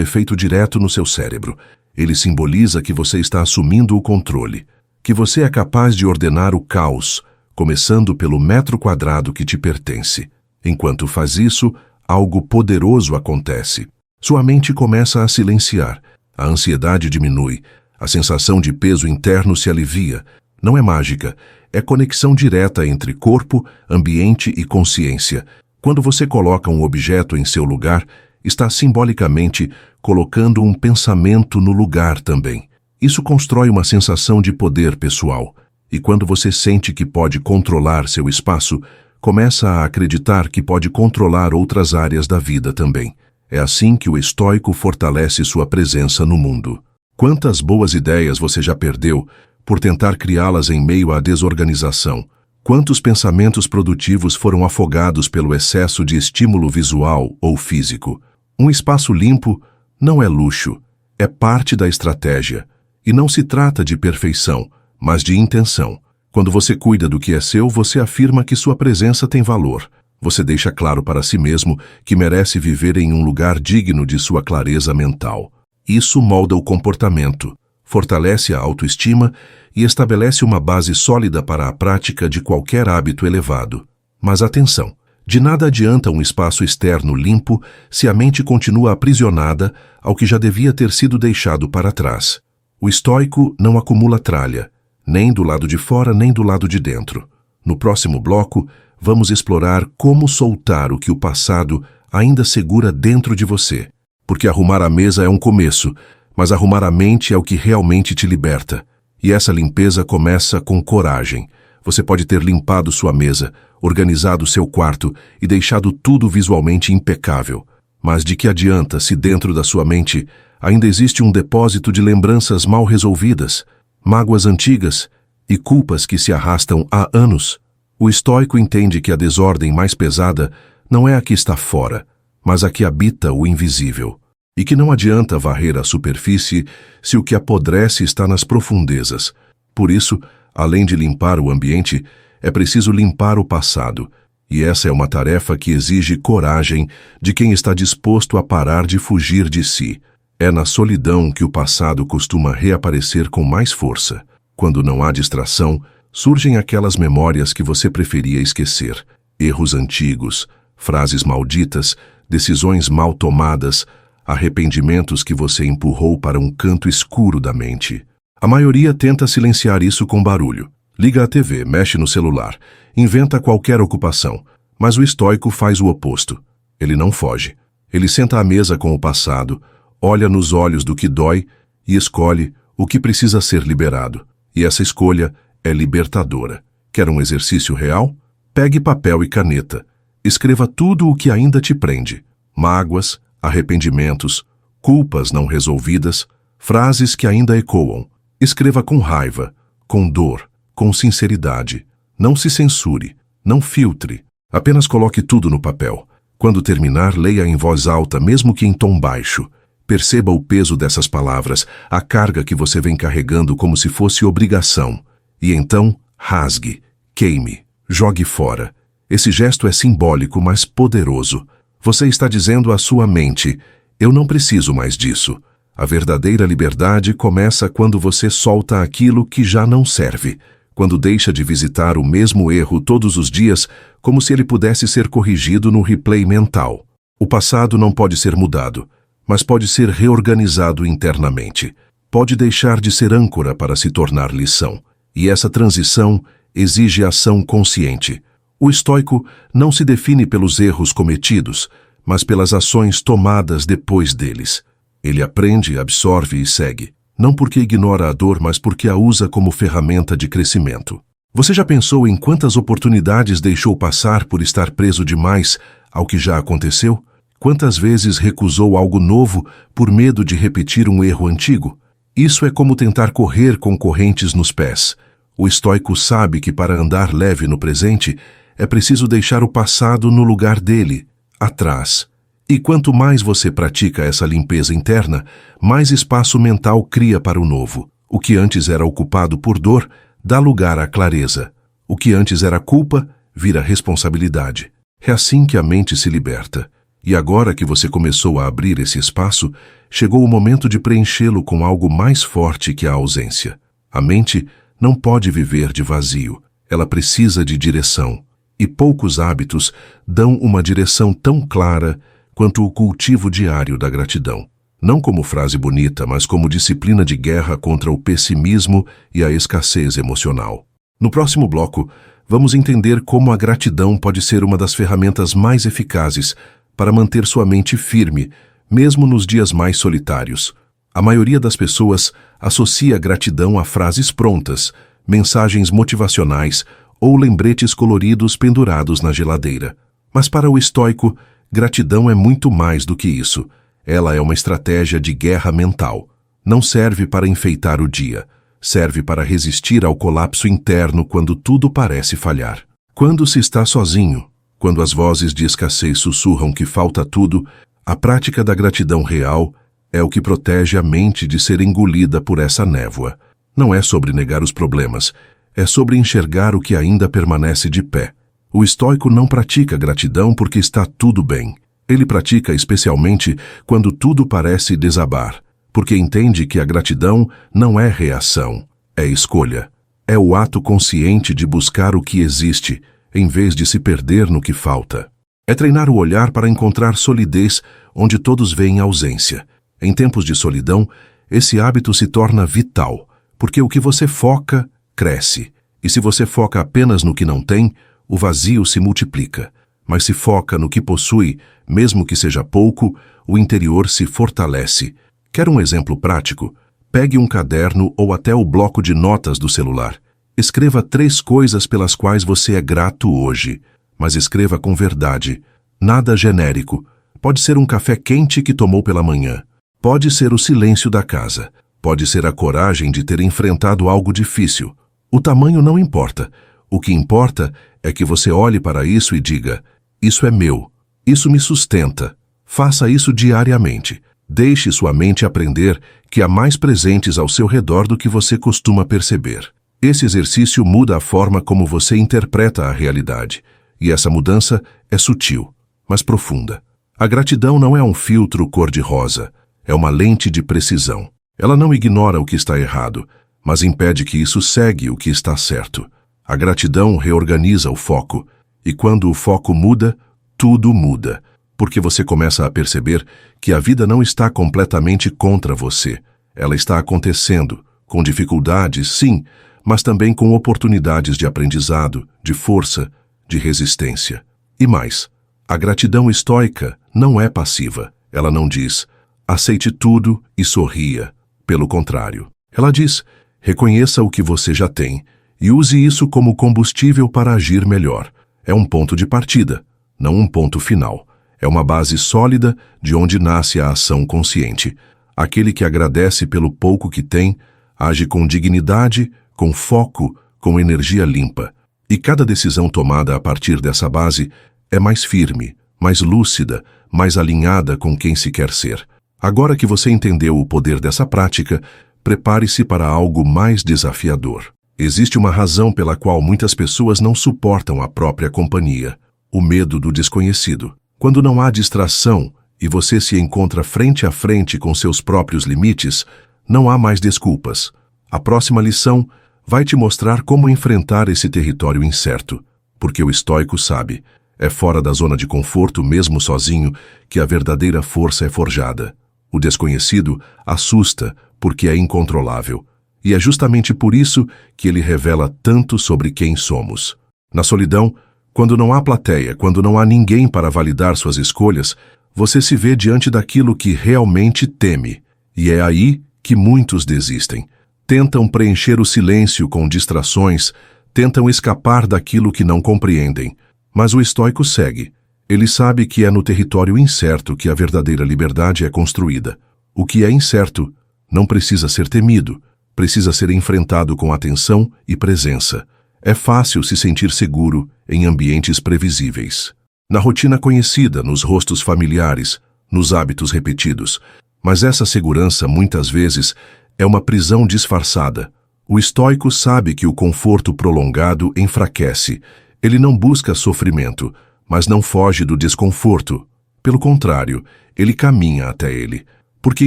efeito direto no seu cérebro. Ele simboliza que você está assumindo o controle, que você é capaz de ordenar o caos, começando pelo metro quadrado que te pertence. Enquanto faz isso, algo poderoso acontece. Sua mente começa a silenciar, a ansiedade diminui, a sensação de peso interno se alivia. Não é mágica, é conexão direta entre corpo, ambiente e consciência. Quando você coloca um objeto em seu lugar, está simbolicamente colocando um pensamento no lugar também. Isso constrói uma sensação de poder pessoal. E quando você sente que pode controlar seu espaço, começa a acreditar que pode controlar outras áreas da vida também. É assim que o estoico fortalece sua presença no mundo. Quantas boas ideias você já perdeu por tentar criá-las em meio à desorganização? Quantos pensamentos produtivos foram afogados pelo excesso de estímulo visual ou físico? Um espaço limpo não é luxo, é parte da estratégia. E não se trata de perfeição, mas de intenção. Quando você cuida do que é seu, você afirma que sua presença tem valor. Você deixa claro para si mesmo que merece viver em um lugar digno de sua clareza mental. Isso molda o comportamento, fortalece a autoestima e estabelece uma base sólida para a prática de qualquer hábito elevado. Mas atenção! De nada adianta um espaço externo limpo se a mente continua aprisionada ao que já devia ter sido deixado para trás. O estoico não acumula tralha, nem do lado de fora nem do lado de dentro. No próximo bloco, vamos explorar como soltar o que o passado ainda segura dentro de você. Porque arrumar a mesa é um começo, mas arrumar a mente é o que realmente te liberta. E essa limpeza começa com coragem. Você pode ter limpado sua mesa, organizado seu quarto e deixado tudo visualmente impecável. Mas de que adianta se dentro da sua mente ainda existe um depósito de lembranças mal resolvidas, mágoas antigas e culpas que se arrastam há anos? O estoico entende que a desordem mais pesada não é a que está fora, mas a que habita o invisível. E que não adianta varrer a superfície se o que apodrece está nas profundezas. Por isso, além de limpar o ambiente, é preciso limpar o passado. E essa é uma tarefa que exige coragem de quem está disposto a parar de fugir de si. É na solidão que o passado costuma reaparecer com mais força. Quando não há distração, surgem aquelas memórias que você preferia esquecer. Erros antigos, frases malditas, decisões mal tomadas, arrependimentos que você empurrou para um canto escuro da mente. A maioria tenta silenciar isso com barulho. Liga a TV, mexe no celular, inventa qualquer ocupação. Mas o estoico faz o oposto. Ele não foge. Ele senta à mesa com o passado, olha nos olhos do que dói e escolhe o que precisa ser liberado. E essa escolha é libertadora. Quer um exercício real? Pegue papel e caneta. Escreva tudo o que ainda te prende. Mágoas, arrependimentos, culpas não resolvidas, frases que ainda ecoam. Escreva com raiva, com dor, com sinceridade. Não se censure, não filtre. Apenas coloque tudo no papel. Quando terminar, leia em voz alta, mesmo que em tom baixo. Perceba o peso dessas palavras, a carga que você vem carregando como se fosse obrigação. E então, rasgue, queime, jogue fora. Esse gesto é simbólico, mas poderoso. Você está dizendo à sua mente, eu não preciso mais disso. A verdadeira liberdade começa quando você solta aquilo que já não serve, quando deixa de visitar o mesmo erro todos os dias como se ele pudesse ser corrigido no replay mental. O passado não pode ser mudado, mas pode ser reorganizado internamente. Pode deixar de ser âncora para se tornar lição. E essa transição exige ação consciente. O estoico não se define pelos erros cometidos, mas pelas ações tomadas depois deles. Ele aprende, absorve e segue, não porque ignora a dor, mas porque a usa como ferramenta de crescimento. Você já pensou em quantas oportunidades deixou passar por estar preso demais ao que já aconteceu? Quantas vezes recusou algo novo por medo de repetir um erro antigo? Isso é como tentar correr com correntes nos pés. O estoico sabe que para andar leve no presente, é preciso deixar o passado no lugar dele, atrás. E quanto mais você pratica essa limpeza interna, mais espaço mental cria para o novo. O que antes era ocupado por dor, dá lugar à clareza. O que antes era culpa, vira responsabilidade. É assim que a mente se liberta. E agora que você começou a abrir esse espaço, chegou o momento de preenchê-lo com algo mais forte que a ausência. A mente não pode viver de vazio. Ela precisa de direção. E poucos hábitos dão uma direção tão clara quanto o cultivo diário da gratidão. Não como frase bonita, mas como disciplina de guerra contra o pessimismo e a escassez emocional. No próximo bloco, vamos entender como a gratidão pode ser uma das ferramentas mais eficazes para manter sua mente firme, mesmo nos dias mais solitários. A maioria das pessoas associa gratidão a frases prontas, mensagens motivacionais ou lembretes coloridos pendurados na geladeira. Mas para o estoico, gratidão é muito mais do que isso. Ela é uma estratégia de guerra mental. Não serve para enfeitar o dia. Serve para resistir ao colapso interno quando tudo parece falhar. Quando se está sozinho, quando as vozes de escassez sussurram que falta tudo, a prática da gratidão real é o que protege a mente de ser engolida por essa névoa. Não é sobre negar os problemas, é sobre enxergar o que ainda permanece de pé. O estoico não pratica gratidão porque está tudo bem. Ele pratica especialmente quando tudo parece desabar, porque entende que a gratidão não é reação, é escolha. É o ato consciente de buscar o que existe, em vez de se perder no que falta. É treinar o olhar para encontrar solidez onde todos veem ausência. Em tempos de solidão, esse hábito se torna vital, porque o que você foca, cresce. E se você foca apenas no que não tem, o vazio se multiplica. Mas se foca no que possui, mesmo que seja pouco, o interior se fortalece. Quer um exemplo prático? Pegue um caderno ou até o bloco de notas do celular. Escreva 3 coisas pelas quais você é grato hoje, mas escreva com verdade. Nada genérico. Pode ser um café quente que tomou pela manhã. Pode ser o silêncio da casa. Pode ser a coragem de ter enfrentado algo difícil. O tamanho não importa. O que importa é que você olhe para isso e diga: isso é meu. Isso me sustenta. Faça isso diariamente. Deixe sua mente aprender que há mais presentes ao seu redor do que você costuma perceber. Esse exercício muda a forma como você interpreta a realidade. E essa mudança é sutil, mas profunda. A gratidão não é um filtro cor-de-rosa. É uma lente de precisão. Ela não ignora o que está errado, mas impede que isso segue o que está certo. A gratidão reorganiza o foco. E quando o foco muda, tudo muda. Porque você começa a perceber que a vida não está completamente contra você. Ela está acontecendo, com dificuldades, sim, mas também com oportunidades de aprendizado, de força, de resistência. E mais, a gratidão estoica não é passiva. Ela não diz: aceite tudo e sorria. Pelo contrário, ela diz: reconheça o que você já tem e use isso como combustível para agir melhor. É um ponto de partida, não um ponto final. É uma base sólida de onde nasce a ação consciente. Aquele que agradece pelo pouco que tem, age com dignidade, com foco, com energia limpa. E cada decisão tomada a partir dessa base é mais firme, mais lúcida, mais alinhada com quem se quer ser. Agora que você entendeu o poder dessa prática, prepare-se para algo mais desafiador. Existe uma razão pela qual muitas pessoas não suportam a própria companhia: o medo do desconhecido. Quando não há distração e você se encontra frente a frente com seus próprios limites, não há mais desculpas. A próxima lição vai te mostrar como enfrentar esse território incerto, porque o estoico sabe, é fora da zona de conforto, mesmo sozinho, que a verdadeira força é forjada. O desconhecido assusta porque é incontrolável, e é justamente por isso que ele revela tanto sobre quem somos. Na solidão, quando não há plateia, quando não há ninguém para validar suas escolhas, você se vê diante daquilo que realmente teme, e é aí que muitos desistem. Tentam preencher o silêncio com distrações, tentam escapar daquilo que não compreendem. Mas o estoico segue. Ele sabe que é no território incerto que a verdadeira liberdade é construída. O que é incerto não precisa ser temido, precisa ser enfrentado com atenção e presença. É fácil se sentir seguro em ambientes previsíveis. Na rotina conhecida, nos rostos familiares, nos hábitos repetidos. Mas essa segurança, muitas vezes, é uma prisão disfarçada. O estoico sabe que o conforto prolongado enfraquece. Ele não busca sofrimento, mas não foge do desconforto. Pelo contrário, ele caminha até ele, porque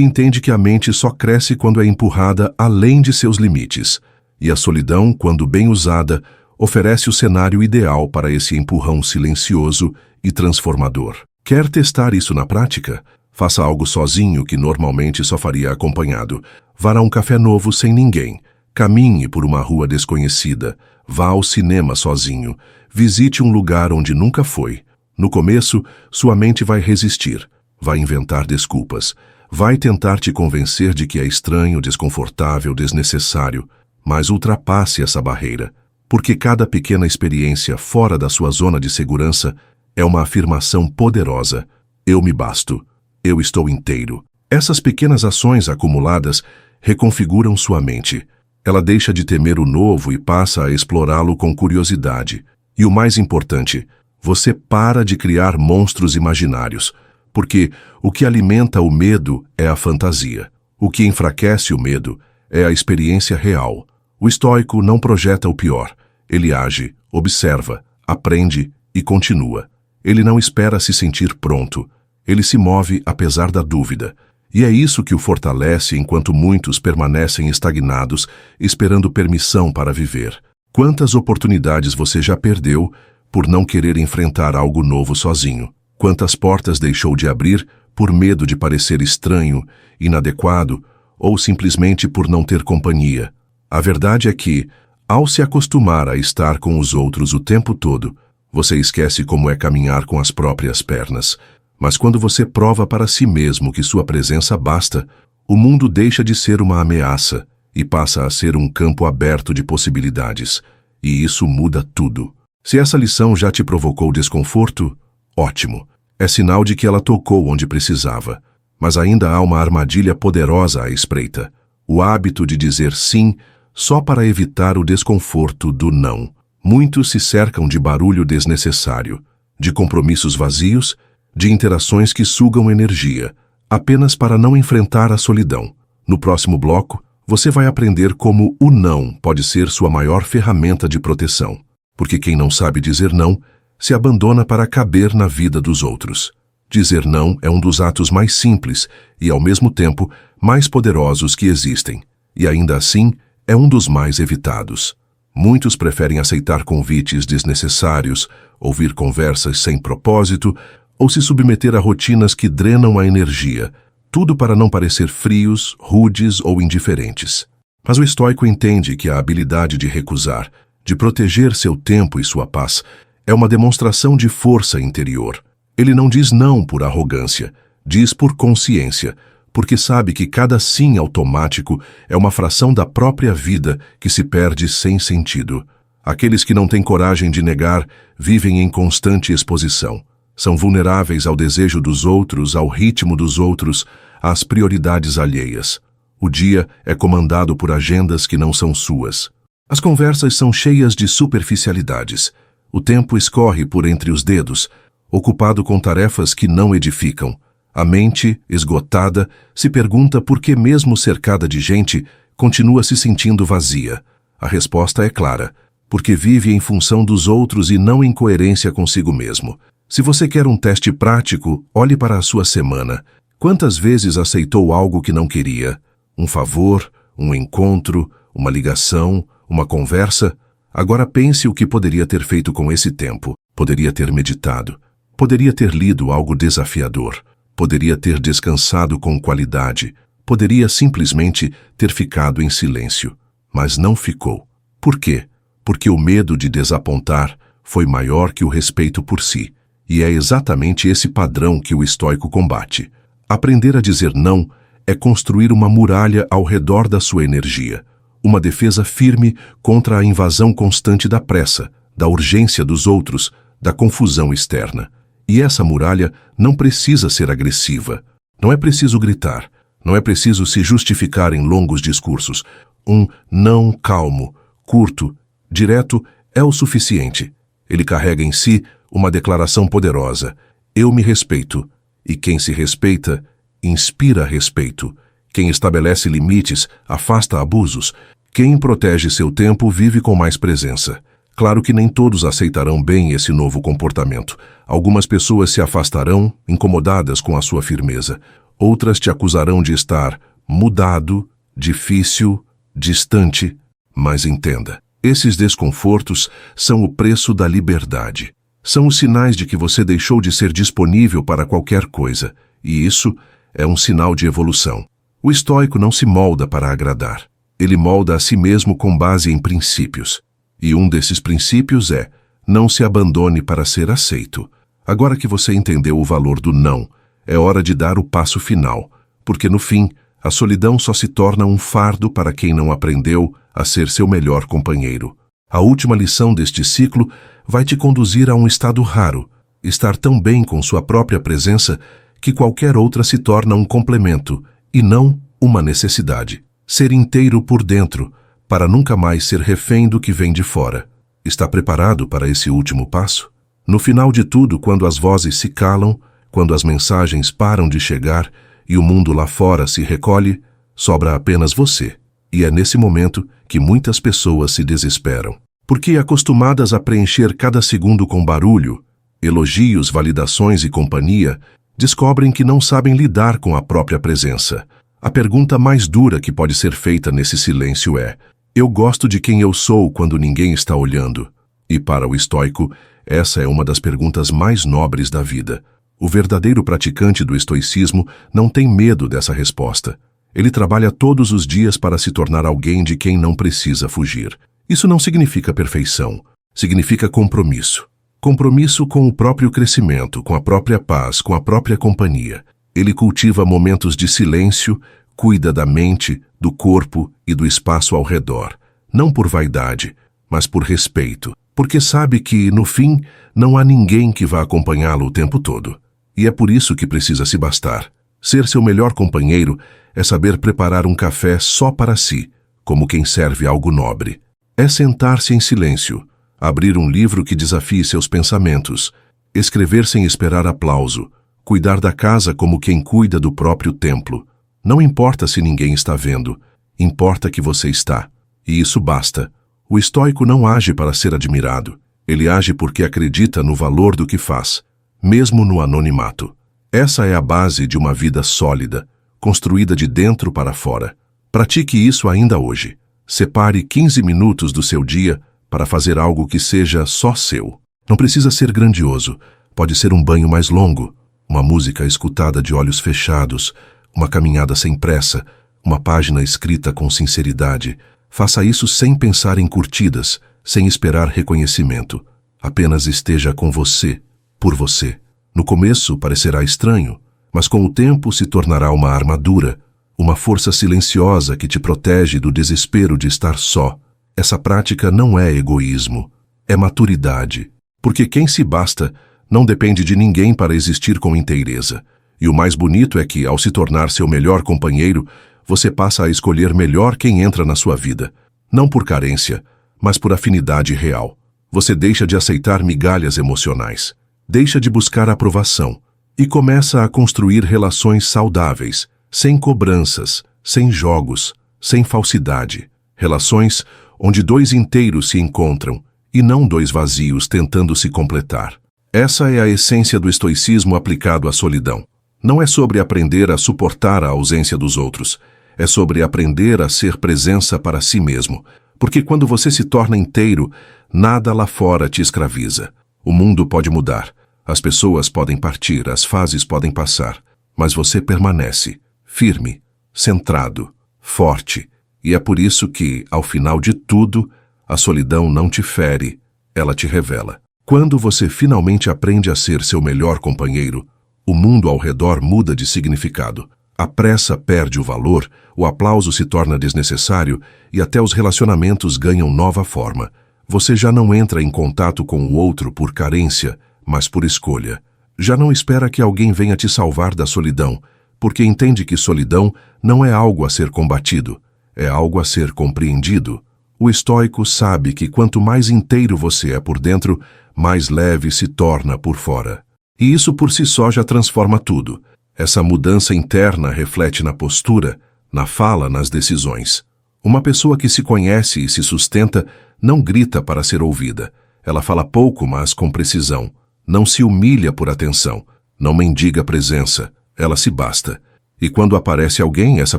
entende que a mente só cresce quando é empurrada além de seus limites, e a solidão, quando bem usada, oferece o cenário ideal para esse empurrão silencioso e transformador. Quer testar isso na prática? Faça algo sozinho que normalmente só faria acompanhado. Vá a um café novo sem ninguém. Caminhe por uma rua desconhecida. Vá ao cinema sozinho. Visite um lugar onde nunca foi. No começo, sua mente vai resistir. Vai inventar desculpas. Vai tentar te convencer de que é estranho, desconfortável, desnecessário. Mas ultrapasse essa barreira, porque cada pequena experiência fora da sua zona de segurança é uma afirmação poderosa. Eu me basto. Eu estou inteiro. Essas pequenas ações acumuladas reconfiguram sua mente. Ela deixa de temer o novo e passa a explorá-lo com curiosidade. E o mais importante, você para de criar monstros imaginários, porque o que alimenta o medo é a fantasia. O que enfraquece o medo é a experiência real. O estoico não projeta o pior. Ele age, observa, aprende e continua. Ele não espera se sentir pronto. Ele se move apesar da dúvida. E é isso que o fortalece enquanto muitos permanecem estagnados, esperando permissão para viver. Quantas oportunidades você já perdeu por não querer enfrentar algo novo sozinho? Quantas portas deixou de abrir por medo de parecer estranho, inadequado ou simplesmente por não ter companhia? A verdade é que, ao se acostumar a estar com os outros o tempo todo, você esquece como é caminhar com as próprias pernas. Mas quando você prova para si mesmo que sua presença basta, o mundo deixa de ser uma ameaça e passa a ser um campo aberto de possibilidades. E isso muda tudo. Se essa lição já te provocou desconforto, ótimo. É sinal de que ela tocou onde precisava. Mas ainda há uma armadilha poderosa à espreita. O hábito de dizer sim só para evitar o desconforto do não. Muitos se cercam de barulho desnecessário, de compromissos vazios, de interações que sugam energia, apenas para não enfrentar a solidão. No próximo bloco, você vai aprender como o não pode ser sua maior ferramenta de proteção. Porque quem não sabe dizer não, se abandona para caber na vida dos outros. Dizer não é um dos atos mais simples e, ao mesmo tempo, mais poderosos que existem. E ainda assim, é um dos mais evitados. Muitos preferem aceitar convites desnecessários, ouvir conversas sem propósito ou se submeter a rotinas que drenam a energia, tudo para não parecer frios, rudes ou indiferentes. Mas o estoico entende que a habilidade de recusar, de proteger seu tempo e sua paz, é uma demonstração de força interior. Ele não diz não por arrogância, diz por consciência, porque sabe que cada sim automático é uma fração da própria vida que se perde sem sentido. Aqueles que não têm coragem de negar vivem em constante exposição. São vulneráveis ao desejo dos outros, ao ritmo dos outros, às prioridades alheias. O dia é comandado por agendas que não são suas. As conversas são cheias de superficialidades. O tempo escorre por entre os dedos, ocupado com tarefas que não edificam. A mente, esgotada, se pergunta por que, mesmo cercada de gente, continua se sentindo vazia. A resposta é clara: porque vive em função dos outros e não em coerência consigo mesmo. Se você quer um teste prático, olhe para a sua semana. Quantas vezes aceitou algo que não queria? Um favor, um encontro, uma ligação, uma conversa? Agora pense o que poderia ter feito com esse tempo. Poderia ter meditado. Poderia ter lido algo desafiador. Poderia ter descansado com qualidade. Poderia simplesmente ter ficado em silêncio. Mas não ficou. Por quê? Porque o medo de desapontar foi maior que o respeito por si. E é exatamente esse padrão que o estoico combate. Aprender a dizer não é construir uma muralha ao redor da sua energia, uma defesa firme contra a invasão constante da pressa, da urgência dos outros, da confusão externa. E essa muralha não precisa ser agressiva. Não é preciso gritar, não é preciso se justificar em longos discursos. Um não calmo, curto, direto é o suficiente. Ele carrega em si uma declaração poderosa: eu me respeito. E quem se respeita, inspira respeito. Quem estabelece limites, afasta abusos. Quem protege seu tempo vive com mais presença. Claro que nem todos aceitarão bem esse novo comportamento. Algumas pessoas se afastarão, incomodadas com a sua firmeza. Outras te acusarão de estar mudado, difícil, distante. Mas entenda, esses desconfortos são o preço da liberdade. São os sinais de que você deixou de ser disponível para qualquer coisa, e isso é um sinal de evolução. O estoico não se molda para agradar. Ele molda a si mesmo com base em princípios. E um desses princípios é: não se abandone para ser aceito. Agora que você entendeu o valor do não, é hora de dar o passo final, porque no fim, a solidão só se torna um fardo para quem não aprendeu a ser seu melhor companheiro. A última lição deste ciclo vai te conduzir a um estado raro, estar tão bem com sua própria presença que qualquer outra se torna um complemento e não uma necessidade. Ser inteiro por dentro, para nunca mais ser refém do que vem de fora. Está preparado para esse último passo? No final de tudo, quando as vozes se calam, quando as mensagens param de chegar e o mundo lá fora se recolhe, sobra apenas você. E é nesse momento que muitas pessoas se desesperam. Porque, acostumadas a preencher cada segundo com barulho, elogios, validações e companhia, descobrem que não sabem lidar com a própria presença. A pergunta mais dura que pode ser feita nesse silêncio é: eu gosto de quem eu sou quando ninguém está olhando? E para o estoico, essa é uma das perguntas mais nobres da vida. O verdadeiro praticante do estoicismo não tem medo dessa resposta. Ele trabalha todos os dias para se tornar alguém de quem não precisa fugir. Isso não significa perfeição, significa compromisso. Compromisso com o próprio crescimento, com a própria paz, com a própria companhia. Ele cultiva momentos de silêncio, cuida da mente, do corpo e do espaço ao redor. Não por vaidade, mas por respeito. Porque sabe que, no fim, não há ninguém que vá acompanhá-lo o tempo todo. E é por isso que precisa se bastar. Ser seu melhor companheiro é saber preparar um café só para si, como quem serve algo nobre. É sentar-se em silêncio, abrir um livro que desafie seus pensamentos, escrever sem esperar aplauso, cuidar da casa como quem cuida do próprio templo. Não importa se ninguém está vendo, importa que você está. E isso basta. O estoico não age para ser admirado. Ele age porque acredita no valor do que faz, mesmo no anonimato. Essa é a base de uma vida sólida, construída de dentro para fora. Pratique isso ainda hoje. Separe 15 minutos do seu dia para fazer algo que seja só seu. Não precisa ser grandioso. Pode ser um banho mais longo, uma música escutada de olhos fechados, uma caminhada sem pressa, uma página escrita com sinceridade. Faça isso sem pensar em curtidas, sem esperar reconhecimento. Apenas esteja com você, por você. No começo parecerá estranho, mas com o tempo se tornará uma armadura, uma força silenciosa que te protege do desespero de estar só. Essa prática não é egoísmo, é maturidade. Porque quem se basta não depende de ninguém para existir com inteireza. E o mais bonito é que, ao se tornar seu melhor companheiro, você passa a escolher melhor quem entra na sua vida. Não por carência, mas por afinidade real. Você deixa de aceitar migalhas emocionais. Deixa de buscar aprovação. E começa a construir relações saudáveis, sem cobranças, sem jogos, sem falsidade. Relações onde dois inteiros se encontram e não dois vazios tentando se completar. Essa é a essência do estoicismo aplicado à solidão. Não é sobre aprender a suportar a ausência dos outros. É sobre aprender a ser presença para si mesmo. Porque quando você se torna inteiro, nada lá fora te escraviza. O mundo pode mudar. As pessoas podem partir, as fases podem passar. Mas você permanece, firme, centrado, forte. E é por isso que, ao final de tudo, a solidão não te fere, ela te revela. Quando você finalmente aprende a ser seu melhor companheiro, o mundo ao redor muda de significado. A pressa perde o valor, o aplauso se torna desnecessário e até os relacionamentos ganham nova forma. Você já não entra em contato com o outro por carência, mas por escolha. Já não espera que alguém venha te salvar da solidão, porque entende que solidão não é algo a ser combatido, é algo a ser compreendido. O estoico sabe que quanto mais inteiro você é por dentro, mais leve se torna por fora. E isso por si só já transforma tudo. Essa mudança interna reflete na postura, na fala, nas decisões. Uma pessoa que se conhece e se sustenta não grita para ser ouvida. Ela fala pouco, mas com precisão. Não se humilha por atenção. Não mendiga presença. Ela se basta. E quando aparece alguém, essa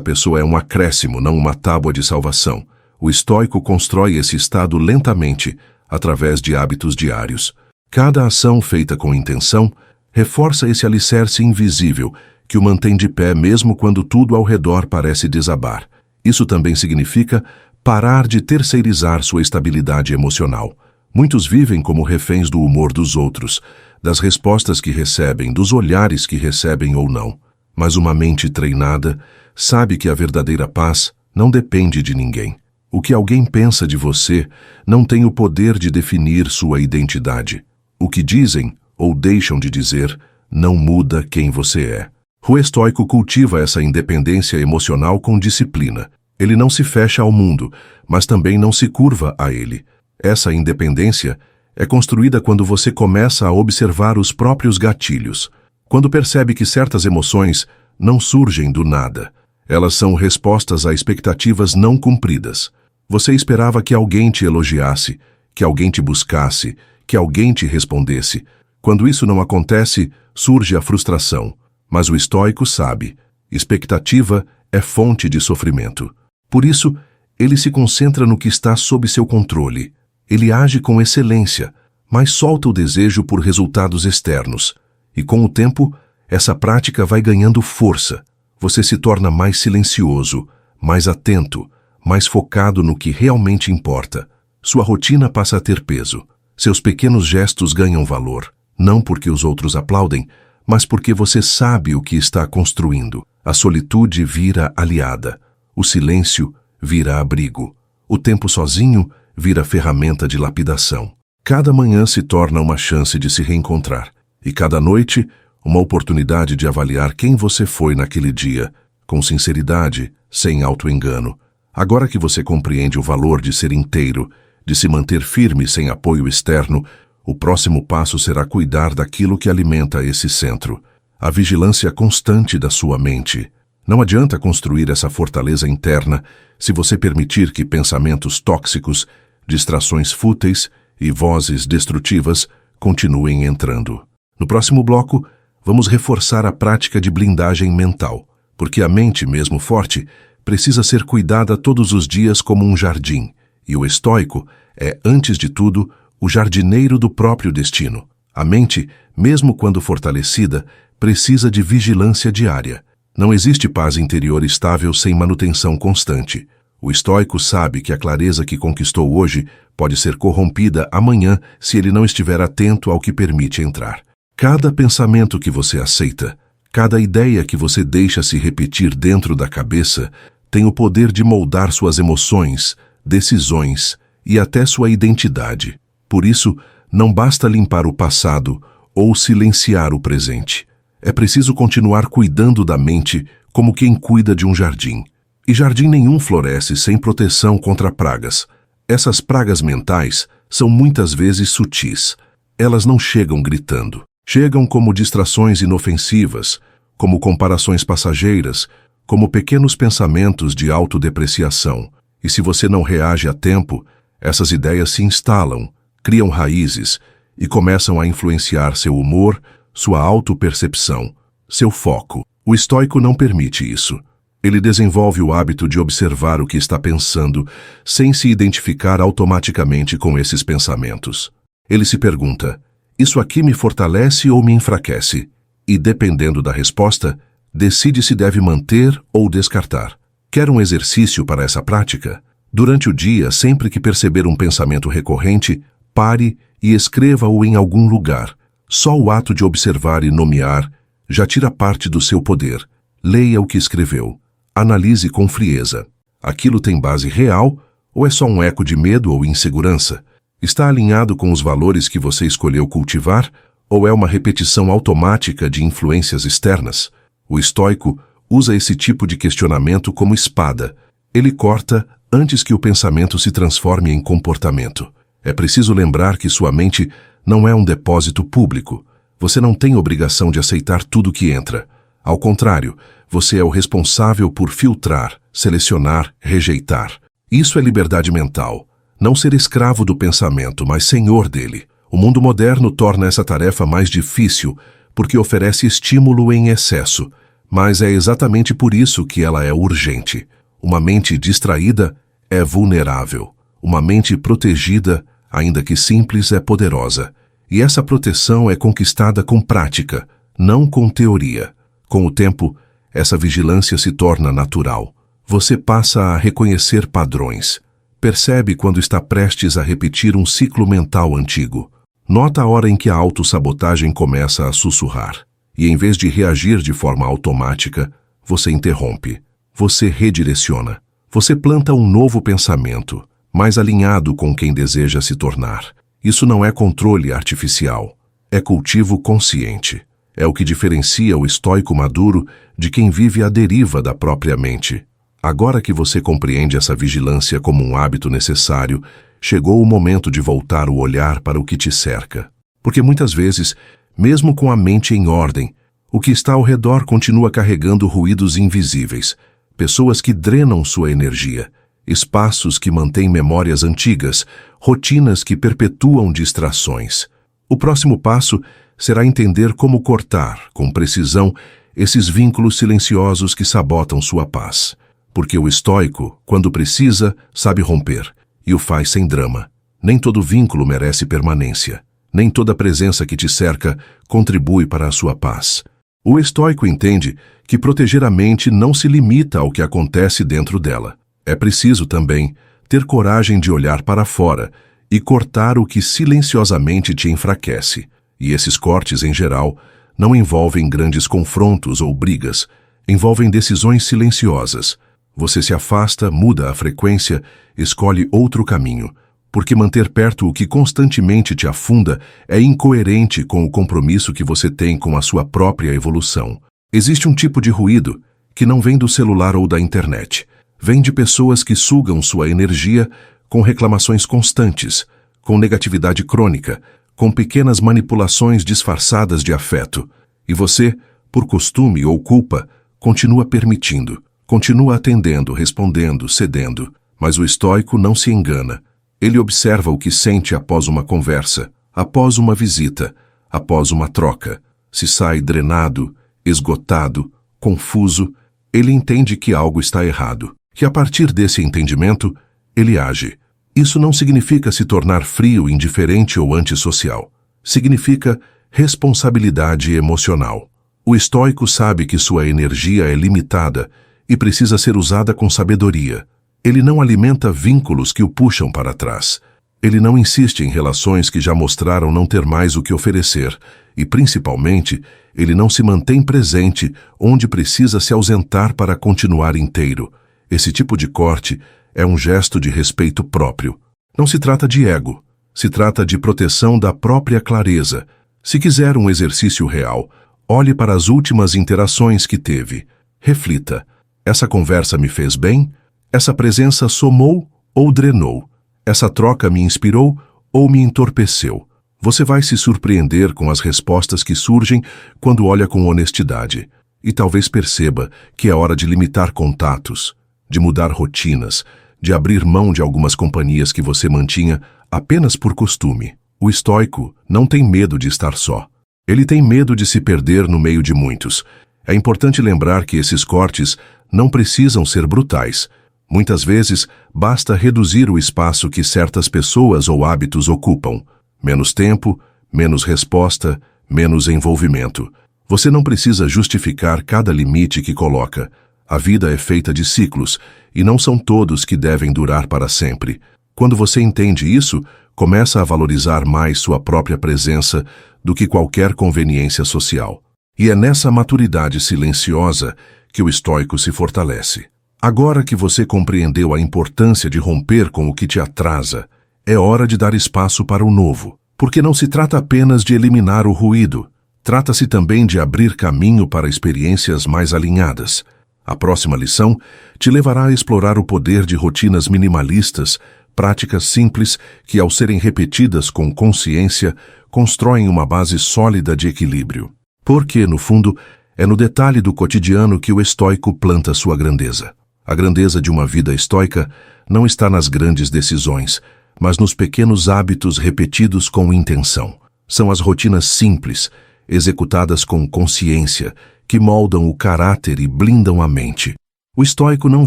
pessoa é um acréscimo, não uma tábua de salvação. O estoico constrói esse estado lentamente, através de hábitos diários. Cada ação feita com intenção reforça esse alicerce invisível que o mantém de pé mesmo quando tudo ao redor parece desabar. Isso também significa parar de terceirizar sua estabilidade emocional. Muitos vivem como reféns do humor dos outros, das respostas que recebem, dos olhares que recebem ou não. Mas uma mente treinada sabe que a verdadeira paz não depende de ninguém. O que alguém pensa de você não tem o poder de definir sua identidade. O que dizem ou deixam de dizer não muda quem você é. O estoico cultiva essa independência emocional com disciplina. Ele não se fecha ao mundo, mas também não se curva a ele. Essa independência é construída quando você começa a observar os próprios gatilhos, quando percebe que certas emoções não surgem do nada. Elas são respostas a expectativas não cumpridas. Você esperava que alguém te elogiasse, que alguém te buscasse, que alguém te respondesse. Quando isso não acontece, surge a frustração. Mas o estoico sabe, expectativa é fonte de sofrimento. Por isso, ele se concentra no que está sob seu controle. Ele age com excelência, mas solta o desejo por resultados externos. E com o tempo, essa prática vai ganhando força. Você se torna mais silencioso, mais atento, mais focado no que realmente importa. Sua rotina passa a ter peso. Seus pequenos gestos ganham valor, não porque os outros aplaudem, mas porque você sabe o que está construindo. A solitude vira aliada. O silêncio vira abrigo. O tempo sozinho vira ferramenta de lapidação. Cada manhã se torna uma chance de se reencontrar. E cada noite, uma oportunidade de avaliar quem você foi naquele dia, com sinceridade, sem auto-engano. Agora que você compreende o valor de ser inteiro, de se manter firme sem apoio externo, o próximo passo será cuidar daquilo que alimenta esse centro. A vigilância constante da sua mente. Não adianta construir essa fortaleza interna se você permitir que pensamentos tóxicos, distrações fúteis e vozes destrutivas continuem entrando. No próximo bloco, vamos reforçar a prática de blindagem mental, porque a mente, mesmo forte, precisa ser cuidada todos os dias como um jardim, e o estoico é, antes de tudo, o jardineiro do próprio destino. A mente, mesmo quando fortalecida, precisa de vigilância diária. Não existe paz interior estável sem manutenção constante. O estoico sabe que a clareza que conquistou hoje pode ser corrompida amanhã se ele não estiver atento ao que permite entrar. Cada pensamento que você aceita, cada ideia que você deixa se repetir dentro da cabeça, tem o poder de moldar suas emoções, decisões e até sua identidade. Por isso, não basta limpar o passado ou silenciar o presente. É preciso continuar cuidando da mente como quem cuida de um jardim. E jardim nenhum floresce sem proteção contra pragas. Essas pragas mentais são muitas vezes sutis. Elas não chegam gritando. Chegam como distrações inofensivas, como comparações passageiras, como pequenos pensamentos de autodepreciação. E se você não reage a tempo, essas ideias se instalam, criam raízes e começam a influenciar seu humor, sua autopercepção, seu foco. O estoico não permite isso. Ele desenvolve o hábito de observar o que está pensando, sem se identificar automaticamente com esses pensamentos. Ele se pergunta: isso aqui me fortalece ou me enfraquece? E, dependendo da resposta, decide se deve manter ou descartar. Quer um exercício para essa prática? Durante o dia, sempre que perceber um pensamento recorrente, pare e escreva-o em algum lugar. Só o ato de observar e nomear já tira parte do seu poder. Leia o que escreveu. Analise com frieza. Aquilo tem base real ou é só um eco de medo ou insegurança? Está alinhado com os valores que você escolheu cultivar ou é uma repetição automática de influências externas? O estoico usa esse tipo de questionamento como espada. Ele corta antes que o pensamento se transforme em comportamento. É preciso lembrar que sua mente não é um depósito público. Você não tem obrigação de aceitar tudo que entra. Ao contrário, você é o responsável por filtrar, selecionar, rejeitar. Isso é liberdade mental. Não ser escravo do pensamento, mas senhor dele. O mundo moderno torna essa tarefa mais difícil porque oferece estímulo em excesso, mas é exatamente por isso que ela é urgente. Uma mente distraída é vulnerável. Uma mente protegida, ainda que simples, é poderosa. E essa proteção é conquistada com prática, não com teoria. Com o tempo, essa vigilância se torna natural. Você passa a reconhecer padrões. Percebe quando está prestes a repetir um ciclo mental antigo. Nota a hora em que a autossabotagem começa a sussurrar. E em vez de reagir de forma automática, você interrompe. Você redireciona. Você planta um novo pensamento, mais alinhado com quem deseja se tornar. Isso não é controle artificial. É cultivo consciente. É o que diferencia o estoico maduro de quem vive à deriva da própria mente. Agora que você compreende essa vigilância como um hábito necessário, chegou o momento de voltar o olhar para o que te cerca. Porque muitas vezes, mesmo com a mente em ordem, o que está ao redor continua carregando ruídos invisíveis, pessoas que drenam sua energia, espaços que mantêm memórias antigas, rotinas que perpetuam distrações. O próximo passo será entender como cortar, com precisão, esses vínculos silenciosos que sabotam sua paz. Porque o estoico, quando precisa, sabe romper, e o faz sem drama. Nem todo vínculo merece permanência. Nem toda presença que te cerca contribui para a sua paz. O estoico entende que proteger a mente não se limita ao que acontece dentro dela. É preciso também ter coragem de olhar para fora e cortar o que silenciosamente te enfraquece. E esses cortes, em geral, não envolvem grandes confrontos ou brigas, envolvem decisões silenciosas. Você se afasta, muda a frequência, escolhe outro caminho, porque manter perto o que constantemente te afunda é incoerente com o compromisso que você tem com a sua própria evolução. Existe um tipo de ruído que não vem do celular ou da internet. Vem de pessoas que sugam sua energia com reclamações constantes, com negatividade crônica, com pequenas manipulações disfarçadas de afeto. E você, por costume ou culpa, continua permitindo. Continua atendendo, respondendo, cedendo. Mas o estoico não se engana. Ele observa o que sente após uma conversa, após uma visita, após uma troca. Se sai drenado, esgotado, confuso, ele entende que algo está errado. Que a partir desse entendimento, ele age. Isso não significa se tornar frio, indiferente ou antissocial. Significa responsabilidade emocional. O estoico sabe que sua energia é limitada e precisa ser usada com sabedoria. Ele não alimenta vínculos que o puxam para trás. Ele não insiste em relações que já mostraram não ter mais o que oferecer. E, principalmente, ele não se mantém presente onde precisa se ausentar para continuar inteiro. Esse tipo de corte é um gesto de respeito próprio. Não se trata de ego. Se trata de proteção da própria clareza. Se quiser um exercício real, olhe para as últimas interações que teve. Reflita. Essa conversa me fez bem? Essa presença somou ou drenou? Essa troca me inspirou ou me entorpeceu? Você vai se surpreender com as respostas que surgem quando olha com honestidade. E talvez perceba que é hora de limitar contatos, de mudar rotinas, de abrir mão de algumas companhias que você mantinha apenas por costume. O estoico não tem medo de estar só. Ele tem medo de se perder no meio de muitos. É importante lembrar que esses cortes não precisam ser brutais. Muitas vezes, basta reduzir o espaço que certas pessoas ou hábitos ocupam. Menos tempo, menos resposta, menos envolvimento. Você não precisa justificar cada limite que coloca. A vida é feita de ciclos, e não são todos que devem durar para sempre. Quando você entende isso, começa a valorizar mais sua própria presença do que qualquer conveniência social. E é nessa maturidade silenciosa que o estoico se fortalece. Agora que você compreendeu a importância de romper com o que te atrasa, é hora de dar espaço para o novo. Porque não se trata apenas de eliminar o ruído, trata-se também de abrir caminho para experiências mais alinhadas. A próxima lição te levará a explorar o poder de rotinas minimalistas, práticas simples que, ao serem repetidas com consciência, constroem uma base sólida de equilíbrio. Porque, no fundo, é no detalhe do cotidiano que o estoico planta sua grandeza. A grandeza de uma vida estoica não está nas grandes decisões, mas nos pequenos hábitos repetidos com intenção. São as rotinas simples, executadas com consciência, que moldam o caráter e blindam a mente. O estoico não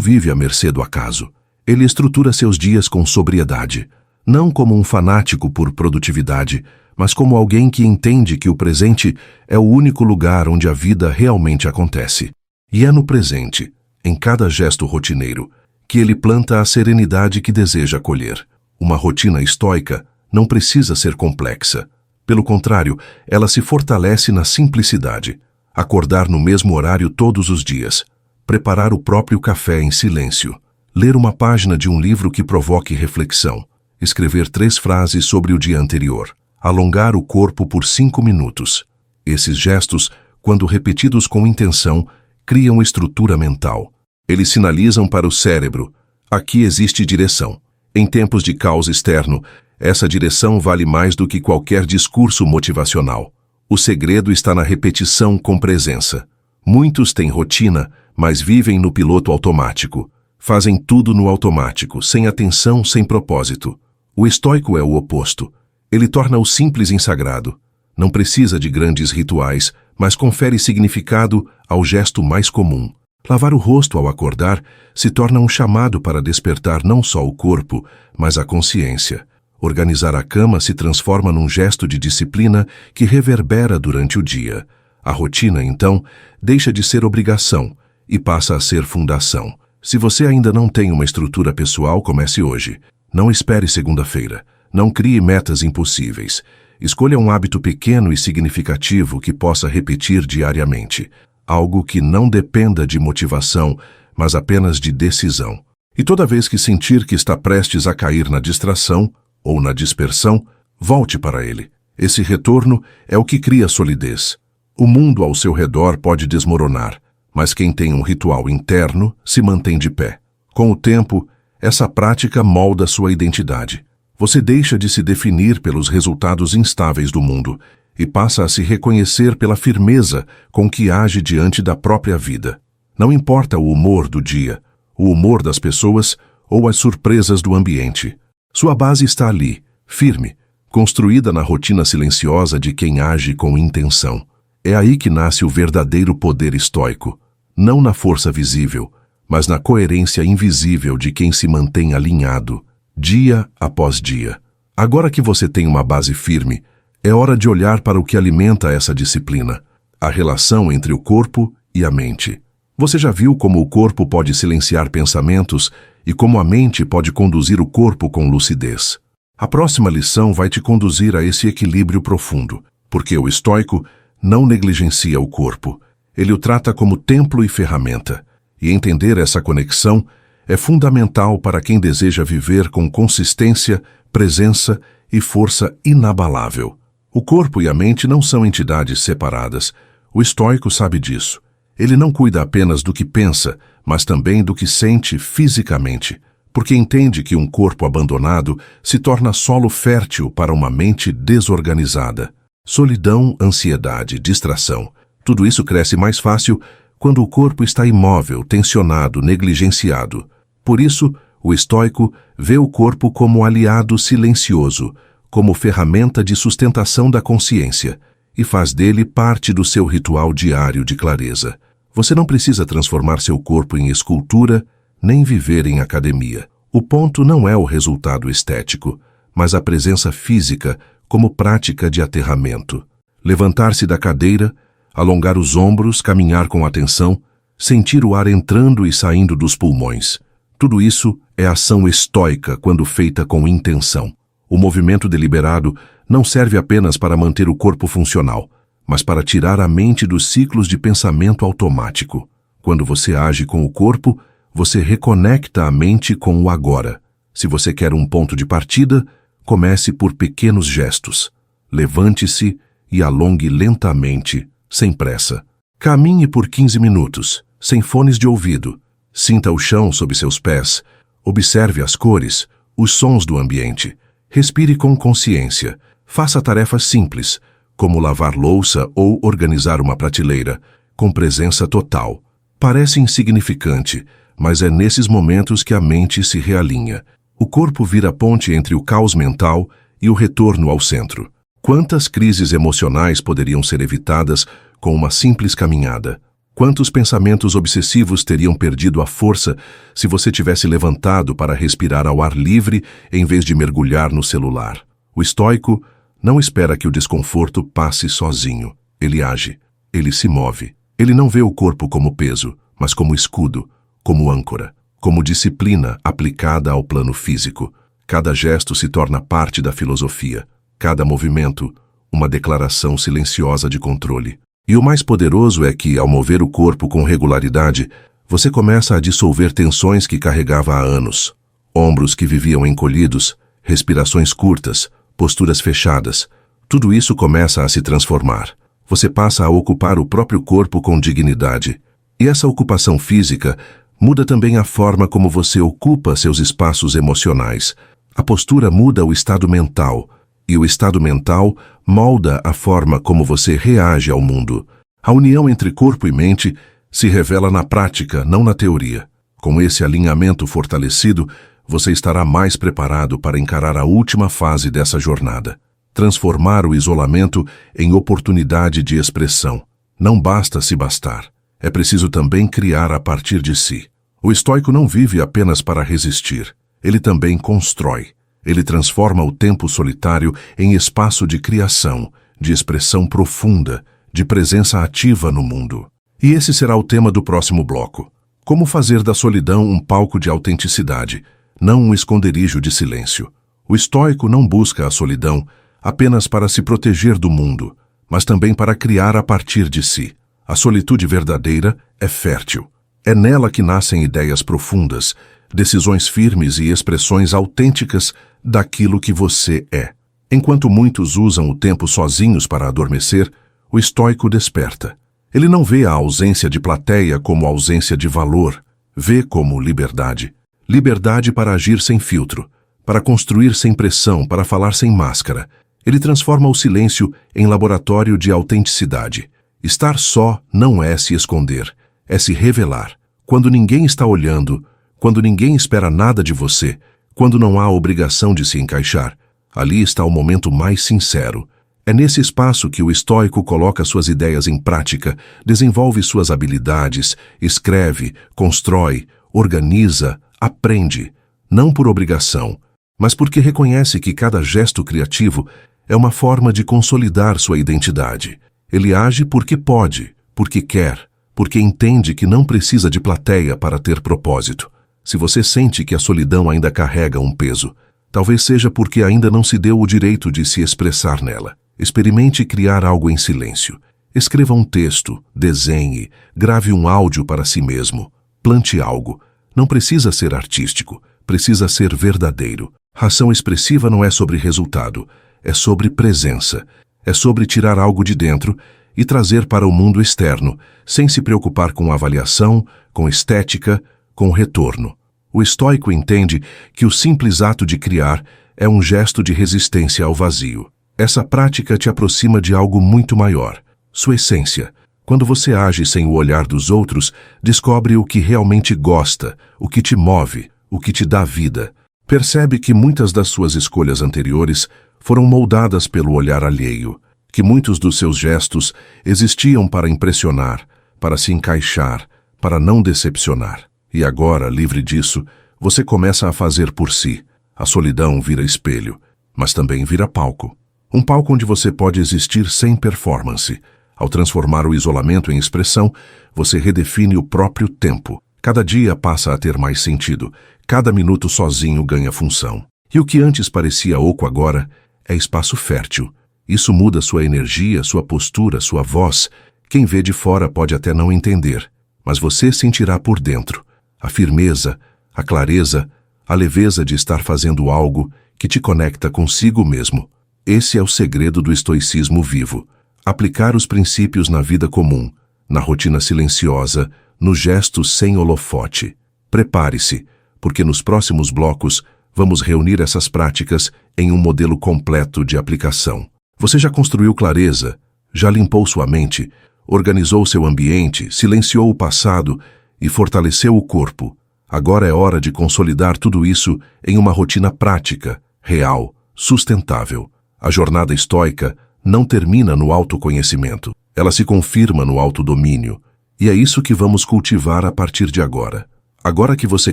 vive à mercê do acaso. Ele estrutura seus dias com sobriedade, não como um fanático por produtividade, mas como alguém que entende que o presente é o único lugar onde a vida realmente acontece. E é no presente, em cada gesto rotineiro, que ele planta a serenidade que deseja colher. Uma rotina estoica não precisa ser complexa. Pelo contrário, ela se fortalece na simplicidade. Acordar no mesmo horário todos os dias, preparar o próprio café em silêncio, ler uma página de um livro que provoque reflexão, escrever 3 frases sobre o dia anterior, alongar o corpo por 5 minutos. Esses gestos, quando repetidos com intenção, criam estrutura mental. Eles sinalizam para o cérebro: aqui existe direção. Em tempos de caos externo, essa direção vale mais do que qualquer discurso motivacional. O segredo está na repetição com presença. Muitos têm rotina, mas vivem no piloto automático. Fazem tudo no automático, sem atenção, sem propósito. O estoico é o oposto. Ele torna o simples em sagrado. Não precisa de grandes rituais, mas confere significado ao gesto mais comum. Lavar o rosto ao acordar se torna um chamado para despertar não só o corpo, mas a consciência. Organizar a cama se transforma num gesto de disciplina que reverbera durante o dia. A rotina, então, deixa de ser obrigação e passa a ser fundação. Se você ainda não tem uma estrutura pessoal, comece hoje. Não espere segunda-feira. Não crie metas impossíveis. Escolha um hábito pequeno e significativo que possa repetir diariamente. Algo que não dependa de motivação, mas apenas de decisão. E toda vez que sentir que está prestes a cair na distração ou na dispersão, volte para ele. Esse retorno é o que cria solidez. O mundo ao seu redor pode desmoronar, mas quem tem um ritual interno se mantém de pé. Com o tempo, essa prática molda sua identidade. Você deixa de se definir pelos resultados instáveis do mundo e passa a se reconhecer pela firmeza com que age diante da própria vida. Não importa o humor do dia, o humor das pessoas ou as surpresas do ambiente. Sua base está ali, firme, construída na rotina silenciosa de quem age com intenção. É aí que nasce o verdadeiro poder estoico, não na força visível, mas na coerência invisível de quem se mantém alinhado, dia após dia. Agora que você tem uma base firme, é hora de olhar para o que alimenta essa disciplina, a relação entre o corpo e a mente. Você já viu como o corpo pode silenciar pensamentos e como a mente pode conduzir o corpo com lucidez? A próxima lição vai te conduzir a esse equilíbrio profundo, porque o estoico não negligencia o corpo. Ele o trata como templo e ferramenta, e entender essa conexão é fundamental para quem deseja viver com consistência, presença e força inabalável. O corpo e a mente não são entidades separadas. O estoico sabe disso. Ele não cuida apenas do que pensa, mas também do que sente fisicamente, porque entende que um corpo abandonado se torna solo fértil para uma mente desorganizada. Solidão, ansiedade, distração. Tudo isso cresce mais fácil quando o corpo está imóvel, tensionado, negligenciado. Por isso, o estoico vê o corpo como aliado silencioso, como ferramenta de sustentação da consciência, e faz dele parte do seu ritual diário de clareza. Você não precisa transformar seu corpo em escultura, nem viver em academia. O ponto não é o resultado estético, mas a presença física como prática de aterramento. Levantar-se da cadeira, alongar os ombros, caminhar com atenção, sentir o ar entrando e saindo dos pulmões. Tudo isso é ação estoica quando feita com intenção. O movimento deliberado não serve apenas para manter o corpo funcional, mas para tirar a mente dos ciclos de pensamento automático. Quando você age com o corpo, você reconecta a mente com o agora. Se você quer um ponto de partida, comece por pequenos gestos. Levante-se e alongue lentamente, sem pressa. Caminhe por 15 minutos, sem fones de ouvido. Sinta o chão sob seus pés. Observe as cores, os sons do ambiente. Respire com consciência. Faça tarefas simples, como lavar louça ou organizar uma prateleira, com presença total. Parece insignificante, mas é nesses momentos que a mente se realinha. O corpo vira ponte entre o caos mental e o retorno ao centro. Quantas crises emocionais poderiam ser evitadas com uma simples caminhada? Quantos pensamentos obsessivos teriam perdido a força se você tivesse levantado para respirar ao ar livre em vez de mergulhar no celular? O estoico não espera que o desconforto passe sozinho. Ele age, ele se move. Ele não vê o corpo como peso, mas como escudo, como âncora, como disciplina aplicada ao plano físico. Cada gesto se torna parte da filosofia. Cada movimento, uma declaração silenciosa de controle. E o mais poderoso é que, ao mover o corpo com regularidade, você começa a dissolver tensões que carregava há anos. Ombros que viviam encolhidos, respirações curtas, posturas fechadas. Tudo isso começa a se transformar. Você passa a ocupar o próprio corpo com dignidade. E essa ocupação física muda também a forma como você ocupa seus espaços emocionais. A postura muda o estado mental, e o estado mental molda a forma como você reage ao mundo. A união entre corpo e mente se revela na prática, não na teoria. Com esse alinhamento fortalecido, você estará mais preparado para encarar a última fase dessa jornada. Transformar o isolamento em oportunidade de expressão. Não basta se bastar. É preciso também criar a partir de si. O estoico não vive apenas para resistir. Ele também constrói. Ele transforma o tempo solitário em espaço de criação, de expressão profunda, de presença ativa no mundo. E esse será o tema do próximo bloco. Como fazer da solidão um palco de autenticidade, não um esconderijo de silêncio. O estoico não busca a solidão apenas para se proteger do mundo, mas também para criar a partir de si. A solitude verdadeira é fértil. É nela que nascem ideias profundas, decisões firmes e expressões autênticas daquilo que você é. Enquanto muitos usam o tempo sozinhos para adormecer, o estoico desperta. Ele não vê a ausência de plateia como ausência de valor, vê como liberdade. Liberdade para agir sem filtro, para construir sem pressão, para falar sem máscara. Ele transforma o silêncio em laboratório de autenticidade. Estar só não é se esconder, é se revelar. Quando ninguém está olhando, quando ninguém espera nada de você, quando não há obrigação de se encaixar, ali está o momento mais sincero. É nesse espaço que o estoico coloca suas ideias em prática, desenvolve suas habilidades, escreve, constrói, organiza, aprende, não por obrigação, mas porque reconhece que cada gesto criativo é uma forma de consolidar sua identidade. Ele age porque pode, porque quer, porque entende que não precisa de plateia para ter propósito. Se você sente que a solidão ainda carrega um peso, talvez seja porque ainda não se deu o direito de se expressar nela. Experimente criar algo em silêncio. Escreva um texto, desenhe, grave um áudio para si mesmo. Plante algo. Não precisa ser artístico, precisa ser verdadeiro. Ação expressiva não é sobre resultado, é sobre presença. É sobre tirar algo de dentro e trazer para o mundo externo, sem se preocupar com avaliação, com estética, com retorno. O estoico entende que o simples ato de criar é um gesto de resistência ao vazio. Essa prática te aproxima de algo muito maior, sua essência. Quando você age sem o olhar dos outros, descobre o que realmente gosta, o que te move, o que te dá vida. Percebe que muitas das suas escolhas anteriores foram moldadas pelo olhar alheio, que muitos dos seus gestos existiam para impressionar, para se encaixar, para não decepcionar. E agora, livre disso, você começa a fazer por si. A solidão vira espelho, mas também vira palco. Um palco onde você pode existir sem performance. Ao transformar o isolamento em expressão, você redefine o próprio tempo. Cada dia passa a ter mais sentido. Cada minuto sozinho ganha função. E o que antes parecia oco agora é espaço fértil. Isso muda sua energia, sua postura, sua voz. Quem vê de fora pode até não entender, mas você sentirá por dentro a firmeza, a clareza, a leveza de estar fazendo algo que te conecta consigo mesmo. Esse é o segredo do estoicismo vivo. Aplicar os princípios na vida comum, na rotina silenciosa, no gesto sem holofote. Prepare-se, porque nos próximos blocos vamos reunir essas práticas em um modelo completo de aplicação. Você já construiu clareza, já limpou sua mente, organizou seu ambiente, silenciou o passado e fortaleceu o corpo. Agora é hora de consolidar tudo isso em uma rotina prática, real, sustentável. A jornada estoica não termina no autoconhecimento. Ela se confirma no autodomínio. E é isso que vamos cultivar a partir de agora. Agora que você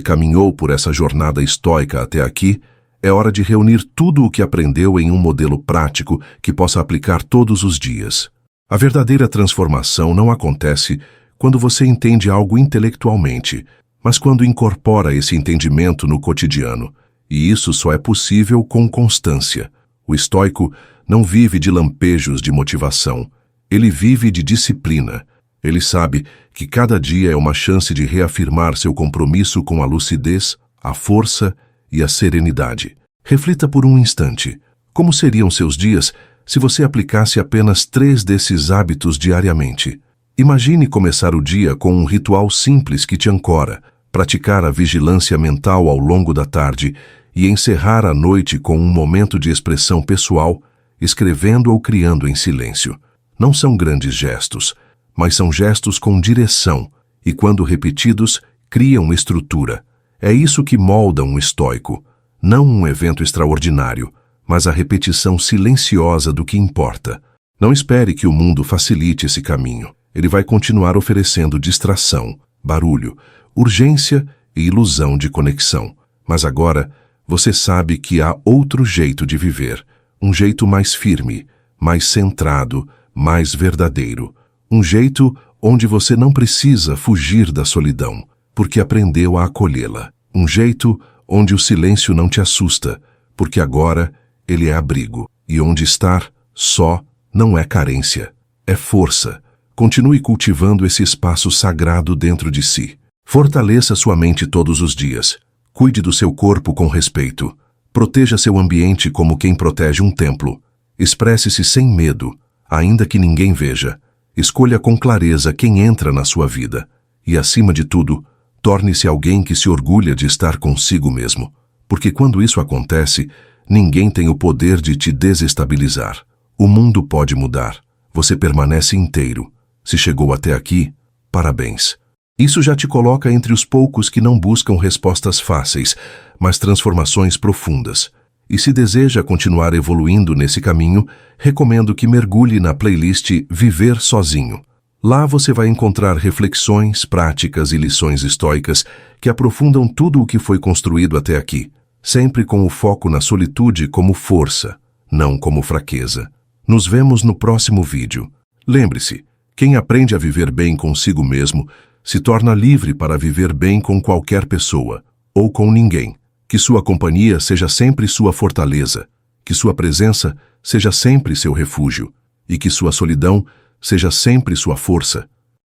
caminhou por essa jornada estoica até aqui, é hora de reunir tudo o que aprendeu em um modelo prático que possa aplicar todos os dias. A verdadeira transformação não acontece quando você entende algo intelectualmente, mas quando incorpora esse entendimento no cotidiano. E isso só é possível com constância. O estoico não vive de lampejos de motivação. Ele vive de disciplina. Ele sabe que cada dia é uma chance de reafirmar seu compromisso com a lucidez, a força e a serenidade. Reflita por um instante. Como seriam seus dias se você aplicasse apenas 3 desses hábitos diariamente? Imagine começar o dia com um ritual simples que te ancora, praticar a vigilância mental ao longo da tarde e encerrar a noite com um momento de expressão pessoal, escrevendo ou criando em silêncio. Não são grandes gestos, mas são gestos com direção e, quando repetidos, criam estrutura. É isso que molda um estoico. Não um evento extraordinário, mas a repetição silenciosa do que importa. Não espere que o mundo facilite esse caminho. Ele vai continuar oferecendo distração, barulho, urgência e ilusão de conexão. Mas agora, você sabe que há outro jeito de viver. Um jeito mais firme, mais centrado, mais verdadeiro. Um jeito onde você não precisa fugir da solidão, porque aprendeu a acolhê-la. Um jeito onde o silêncio não te assusta, porque agora ele é abrigo. E onde estar só não é carência, é força. Continue cultivando esse espaço sagrado dentro de si. Fortaleça sua mente todos os dias. Cuide do seu corpo com respeito. Proteja seu ambiente como quem protege um templo. Expresse-se sem medo, ainda que ninguém veja. Escolha com clareza quem entra na sua vida. E, acima de tudo, torne-se alguém que se orgulha de estar consigo mesmo. Porque quando isso acontece, ninguém tem o poder de te desestabilizar. O mundo pode mudar. Você permanece inteiro. Se chegou até aqui, parabéns. Isso já te coloca entre os poucos que não buscam respostas fáceis, mas transformações profundas. E se deseja continuar evoluindo nesse caminho, recomendo que mergulhe na playlist Viver Sozinho. Lá você vai encontrar reflexões, práticas e lições estoicas que aprofundam tudo o que foi construído até aqui, sempre com o foco na solitude como força, não como fraqueza. Nos vemos no próximo vídeo. Lembre-se, quem aprende a viver bem consigo mesmo se torna livre para viver bem com qualquer pessoa, ou com ninguém. Que sua companhia seja sempre sua fortaleza, que sua presença seja sempre seu refúgio, e que sua solidão seja sempre sua força.